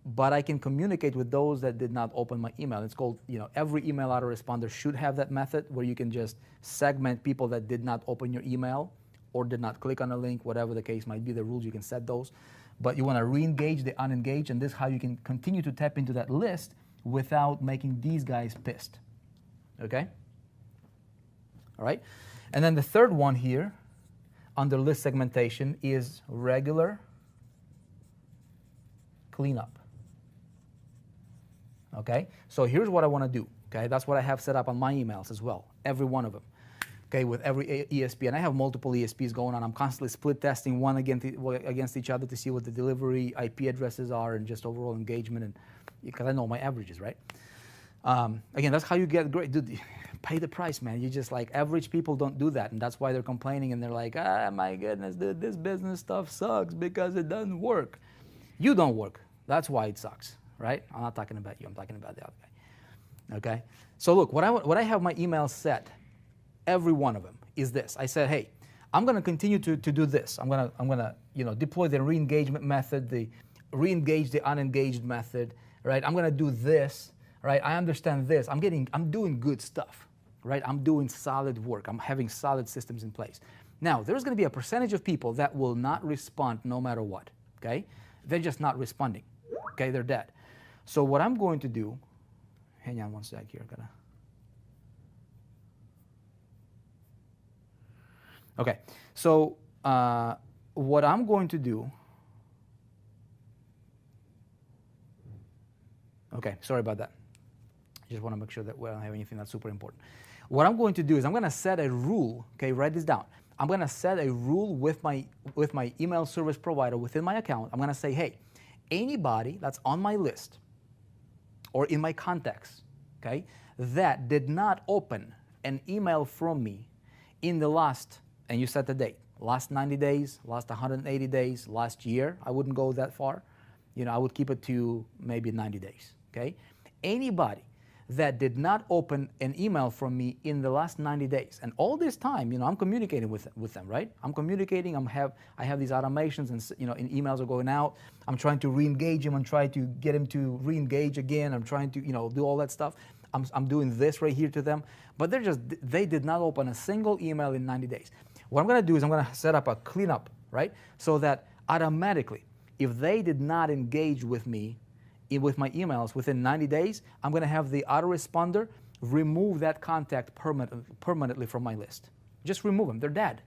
But I can communicate with those that did not open my email. It's called, every email autoresponder should have that method where you can just segment people that did not open your email or did not click on a link, whatever the case might be, the rules, you can set those. But you want to re-engage the unengaged, and this is how you can continue to tap into that list without making these guys pissed, okay? All right, and then the third one here under list segmentation is regular cleanup. Okay, so here's what I want to do. Okay, that's what I have set up on my emails as well, every one of them. Okay, with every ESP, and I have multiple ESPs going on. I'm constantly split testing one against each other to see what the delivery IP addresses are and just overall engagement, and because I know my averages, right? Again, that's how you get great. Dude, pay the price, man. You just like average people don't do that, and that's why they're complaining and they're like, my goodness, dude, this business stuff sucks because it doesn't work. You don't work. That's why it sucks, right? I'm not talking about you. I'm talking about the other guy. Okay. So look, what I have my emails set, every one of them is this. I said, hey, I'm going to continue to do this. I'm going to deploy the re-engagement method, the re-engage the unengaged method, right? I'm gonna do this, right? I understand this. I'm doing good stuff, right? I'm doing solid work. I'm having solid systems in place. Now, there's gonna be a percentage of people that will not respond no matter what, okay? They're just not responding, okay? They're dead. So what I'm going to do, hang on one sec here, okay, so what I'm going to do, okay, sorry about that. I just want to make sure that we don't have anything that's super important. What I'm going to do is I'm going to set a rule, okay, write this down. I'm going to set a rule with my email service provider within my account. I'm going to say, hey, anybody that's on my list or in my contacts, okay, that did not open an email from me in the last, and you set the date, last 90 days, last 180 days, last year, I wouldn't go that far. You know, I would keep it to maybe 90 days, okay? Anybody that did not open an email from me in the last 90 days, and all this time, you know, I'm communicating with them, right? I'm communicating, I have these automations and, you know, and emails are going out. I'm trying to re-engage him. I'm trying to get him to re-engage again. I'm trying to, you know, do all that stuff. I'm doing this right here to them, but they did not open a single email in 90 days. What I'm gonna do is I'm gonna set up a cleanup, right? So that automatically, if they did not engage with me, with my emails within 90 days, I'm gonna have the autoresponder remove that contact permanently from my list. Just remove them, they're dead,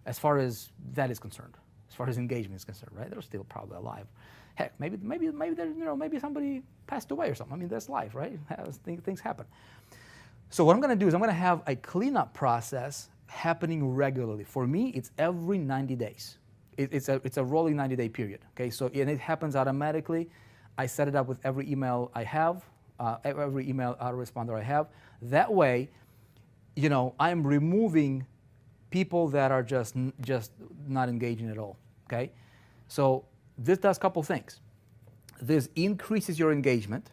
as far as that is concerned, as far as engagement is concerned, right? They're still probably alive. Heck, maybe they're, you know, maybe somebody passed away or something. I mean, that's life, right? Things happen. So what I'm gonna do is I'm gonna have a cleanup process happening regularly. For me, it's every 90 days. It's a rolling 90-day period, okay? So, and it happens automatically. I set it up with every email I have, every email autoresponder I have. That way, you know, I'm removing people that are just not engaging at all, okay? So this does a couple things. This increases your engagement.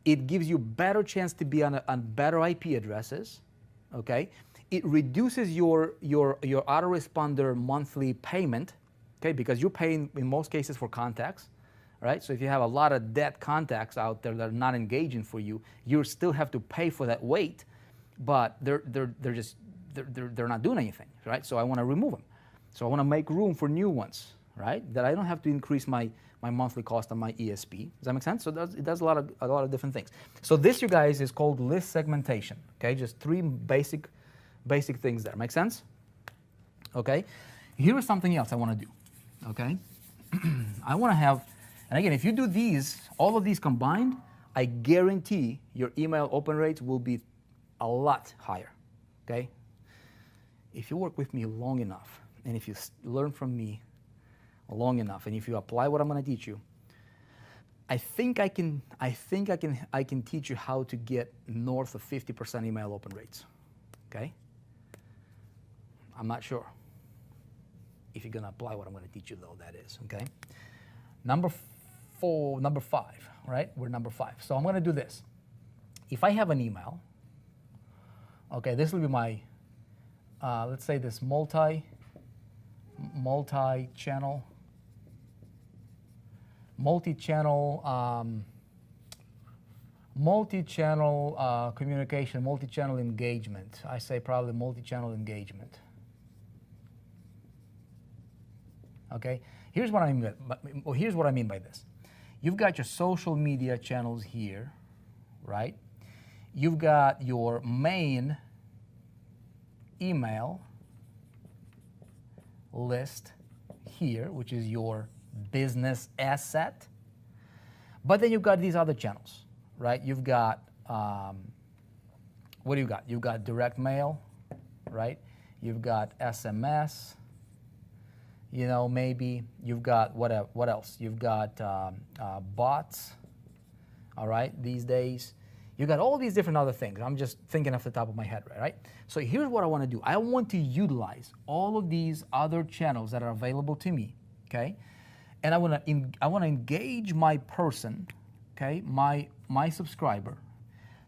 It gives you better chance to be on better IP addresses, okay? It reduces your autoresponder monthly payment, okay? Because you're paying in most cases for contacts, right? So if you have a lot of dead contacts out there that are not engaging for you, you still have to pay for that wait, but they're not doing anything, right? So I want to remove them. So I want to make room for new ones, right? That I don't have to increase my monthly cost on my ESP. Does that make sense? So it does a lot of different things. So this, you guys, is called list segmentation. Okay, just three basic things there. Make sense? Okay. Here is something else I want to do. Okay. I want to have, and again, if you do these, all of these combined, I guarantee your email open rates will be a lot higher. Okay. If you work with me long enough, and if you learn from me long enough, and if you apply what I'm going to teach you, I think I can teach you how to get north of 50% email open rates. Okay? I'm not sure if you're going to apply what I'm going to teach you, though, that is. Okay? Number 5, right? We're number 5. So I'm going to do this. If I have an email, okay, this will be my, let's say this multi-channel communication, multi-channel engagement. I say probably multi-channel engagement. Okay, here's what I mean by this. You've got your social media channels here, right? You've got your main email list here, which is your business asset. But then you've got these other channels, right? You've got, what do you got? You've got direct mail, right? You've got SMS, you know, maybe. You've got, what else? You've got bots, all right, these days. You've got all these different other things. I'm just thinking off the top of my head, right? So here's what I want to do. I want to utilize all of these other channels that are available to me, okay? And I want to engage my person, okay, my subscriber,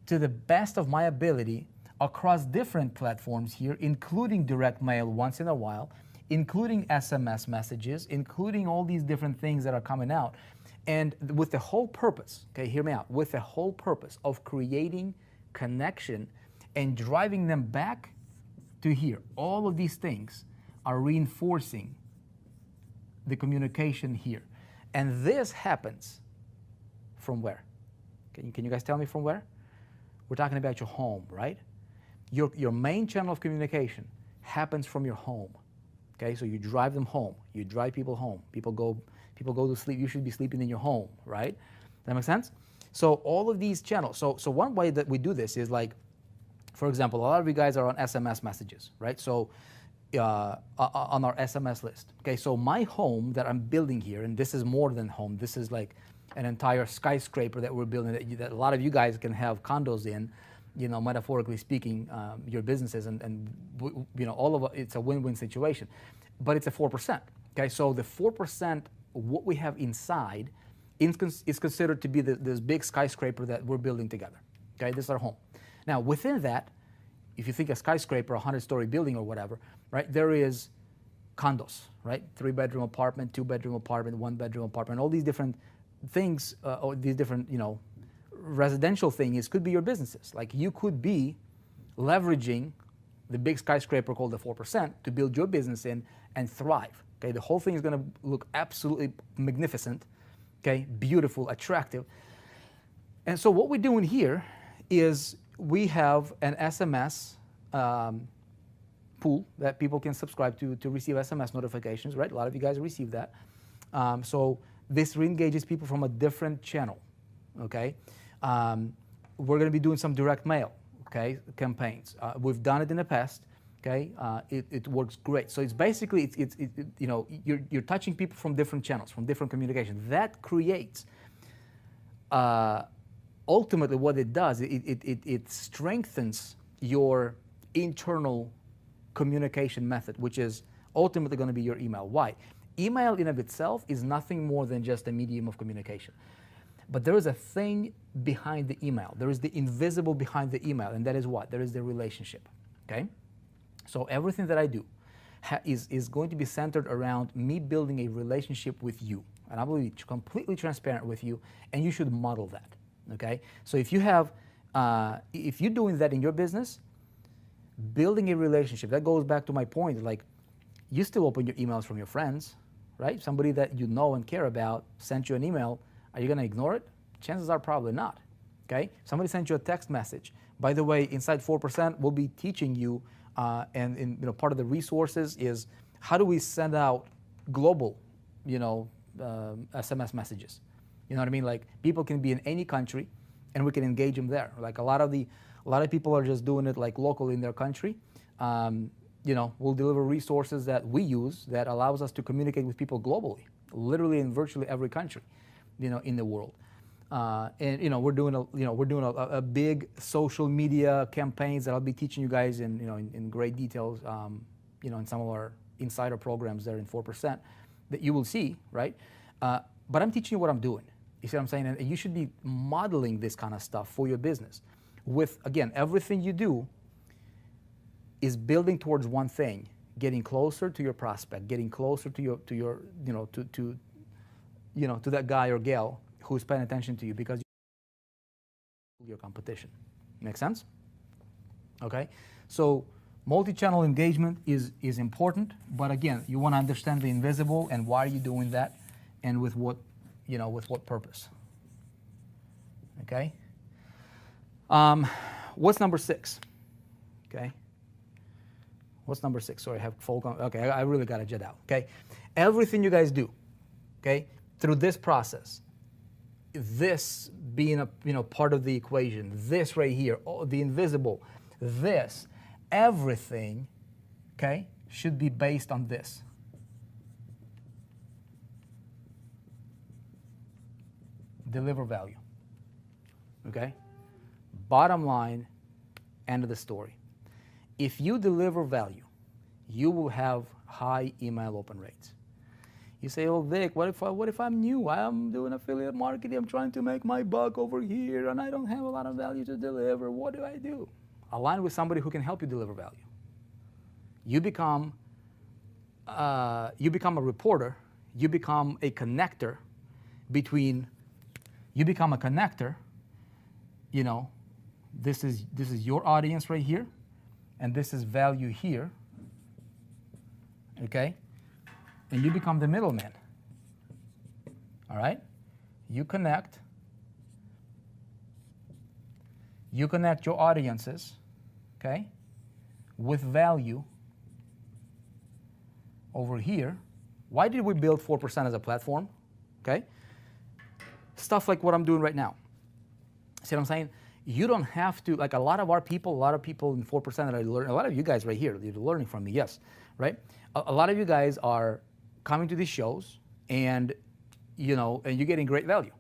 to the best of my ability across different platforms here, including direct mail once in a while, including SMS messages, including all these different things that are coming out. And with the whole purpose, okay, hear me out, with the whole purpose of creating connection and driving them back to here. All of these things are reinforcing the communication here. And this happens from where? Can you guys tell me from where? We're talking about your home, right? Your main channel of communication happens from your home. Okay, so you drive them home. You drive people home. People go to sleep. You should be sleeping in your home, right? That makes sense? So all of these channels. So one way that we do this is like, for example, a lot of you guys are on SMS messages, right? So on our SMS list. Okay, so my home that I'm building here, and this is more than home. This is like an entire skyscraper that we're building that a lot of you guys can have condos in, you know, metaphorically speaking, your businesses, and you know, all of it's a win-win situation. But it's a 4%. Okay, so the 4%, what we have inside, is considered to be this big skyscraper that we're building together. Okay, this is our home. Now within that, if you think a skyscraper, a 100-story building or whatever, right? There is condos, right? 3-bedroom apartment, 2-bedroom apartment, 1-bedroom apartment, all these different things, or these different, you know, residential things could be your businesses. Like you could be leveraging the big skyscraper called the 4% to build your business in and thrive. Okay, the whole thing is going to look absolutely magnificent, okay, beautiful, attractive. And so what we're doing here is we have an SMS pool that people can subscribe to receive SMS notifications, right? A lot of you guys receive that. So this re-engages people from a different channel, okay? We're going to be doing some direct mail, okay, campaigns. We've done it in the past, okay? It works great. So it's basically, you know, you're touching people from different channels, from different communications. That creates, ultimately what it does, it strengthens your internal communication method, which is ultimately going to be your email. Why? Email in of itself is nothing more than just a medium of communication. But there is a thing behind the email. There is the invisible behind the email, and that is what? There is the relationship, okay? So everything that I do is going to be centered around me building a relationship with you. And I will be completely transparent with you, and you should model that, okay? So if you have, if you're doing that in your business, building a relationship, that goes back to my point, like you still open your emails from your friends, right? Somebody that you know and care about sent you an email. Are you going to ignore it? Chances are probably not, okay? Somebody sent you a text message. By the way, inside 4%, we'll be teaching you, and you know, part of the resources is how do we send out global, you know, SMS messages. You know what I mean? Like people can be in any country, and we can engage them there. Like a lot of people are just doing it like locally in their country. You know, we'll deliver resources that we use that allows us to communicate with people globally, literally in virtually every country, you know, in the world. And you know, we're doing a big social media campaigns that I'll be teaching you guys in, you know, in great details, you know, in some of our insider programs there in 4% that you will see, right? But I'm teaching you what I'm doing. You see what I'm saying? And you should be modeling this kind of stuff for your business. With, again, everything you do is building towards one thing: getting closer to your prospect, getting closer to your you know, to that guy or gal who's paying attention to you, because your competition. Make sense? Okay? So multi-channel engagement is important, but again, you want to understand the invisible and why are you doing that, and with what, you know, with what purpose. Okay? What's number 6? Okay? What's number 6? Sorry, I have full. Okay, I really got to jet out. Okay? Everything you guys do, okay, through this process, this being a, you know, part of the equation, this right here, the invisible, this, everything, okay, should be based on this. Deliver value. Okay? Bottom line, end of the story. If you deliver value, you will have high email open rates. You say, oh, Vic, what if I'm new? I'm doing affiliate marketing. I'm trying to make my buck over here, and I don't have a lot of value to deliver. What do I do? Align with somebody who can help you deliver value. You become you become a reporter, you become a connector between, you become a connector, you know, this is your audience right here, and this is value here, okay? And you become the middleman, all right? You connect your audiences, okay, with value over here. Why did we build 4% as a platform? Okay? Stuff like what I'm doing right now. See what I'm saying? You don't have to, like a lot of people in 4% that I learn, a lot of you guys right here, you're learning from me, yes, right? A lot of you guys are coming to these shows and, you know, and you're getting great value,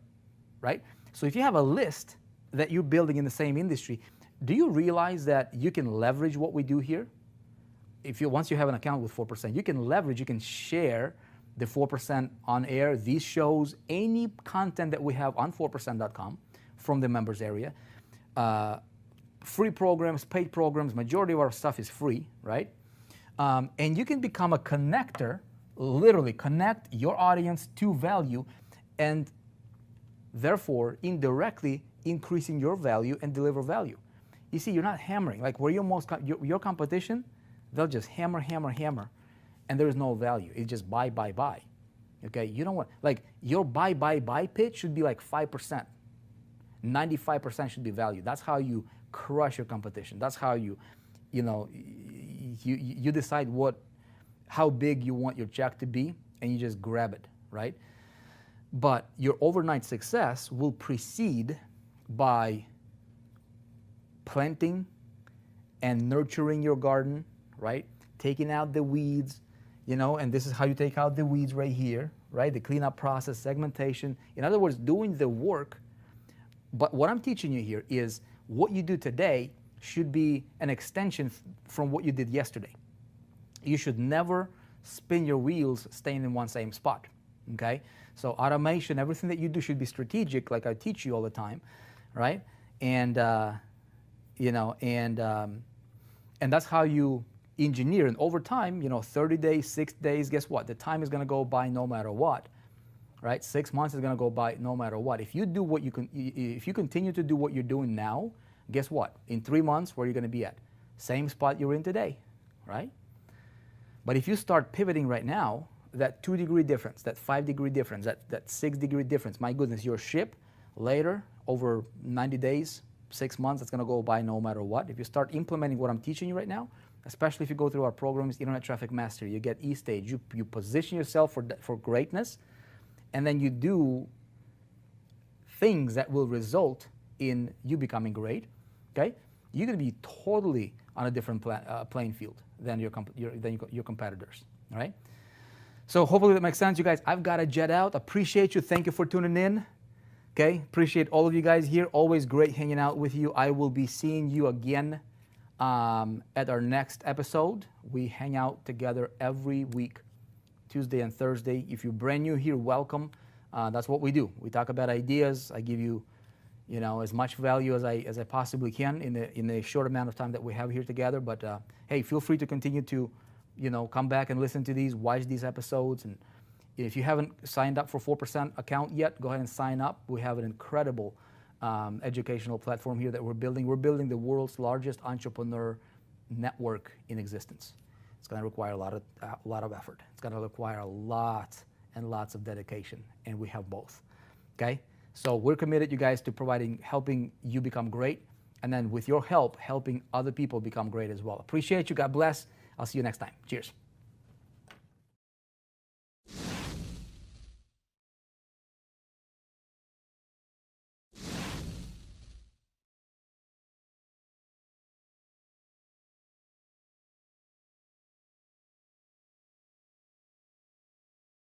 right? So if you have a list that you're building in the same industry, do you realize that you can leverage what we do here? Once you have an account with 4%, you can leverage, you can share the 4% on air, these shows, any content that we have on 4%.com from the members area. Free programs, paid programs, majority of our stuff is free, right? And you can become a connector, literally connect your audience to value, and therefore indirectly increasing your value and deliver value. You see, you're not hammering. Like where your competition, they'll just hammer, hammer, hammer, and there is no value. It's just buy, buy, buy. Okay, you don't want, like your buy, buy, buy pitch should be like 5%. 95% should be value. That's how you crush your competition. That's how you decide how big you want your check to be, and you just grab it, right? But your overnight success will precede by planting and nurturing your garden, right? Taking out the weeds, you know, and this is how you take out the weeds right here, right? The cleanup process, segmentation. In other words, doing the work. But what I'm teaching you here is what you do today should be an extension from what you did yesterday. You should never spin your wheels staying in one same spot, okay? So automation, everything that you do should be strategic, like I teach you all the time, right? And and that's how you engineer. And over time, 30 days, 6 days, guess what? The time is going to go by no matter what, right? 6 months is going to go by no matter what. If you do if you continue to do what you're doing now, guess what? In 3 months, where are you going to be at? Same spot you're in today, right? But if you start pivoting right now, that 2-degree difference, that 5-degree difference, that 6-degree difference, my goodness, your ship later, over 90 days, 6 months, it's going to go by no matter what. If you start implementing what I'm teaching you right now, especially if you go through our programs, Internet Traffic Mastery, you get E-Stage, you position yourself for greatness, and then you do things that will result in you becoming great, okay? You're going to be totally on a different playing field than your competitors, all right? So hopefully that makes sense, you guys. I've got to jet out. Appreciate you. Thank you for tuning in. Okay, appreciate all of you guys here. Always great hanging out with you. I will be seeing you again at our next episode. We hang out together every week, Tuesday and Thursday. If you're brand new here, welcome. That's what we do. We talk about ideas. I give you, as much value as I possibly can in the short amount of time that we have here together. But hey, feel free to continue to, come back and listen to these, watch these episodes. And if you haven't signed up for 4% account yet, go ahead and sign up. We have an incredible educational platform here that we're building. We're building the world's largest entrepreneur network in existence. It's going to require a lot of effort. It's going to require a lot and lots of dedication, and we have both. Okay? So we're committed, you guys, to helping you become great, and then with your help, helping other people become great as well. Appreciate you. God bless. I'll see you next time. Cheers.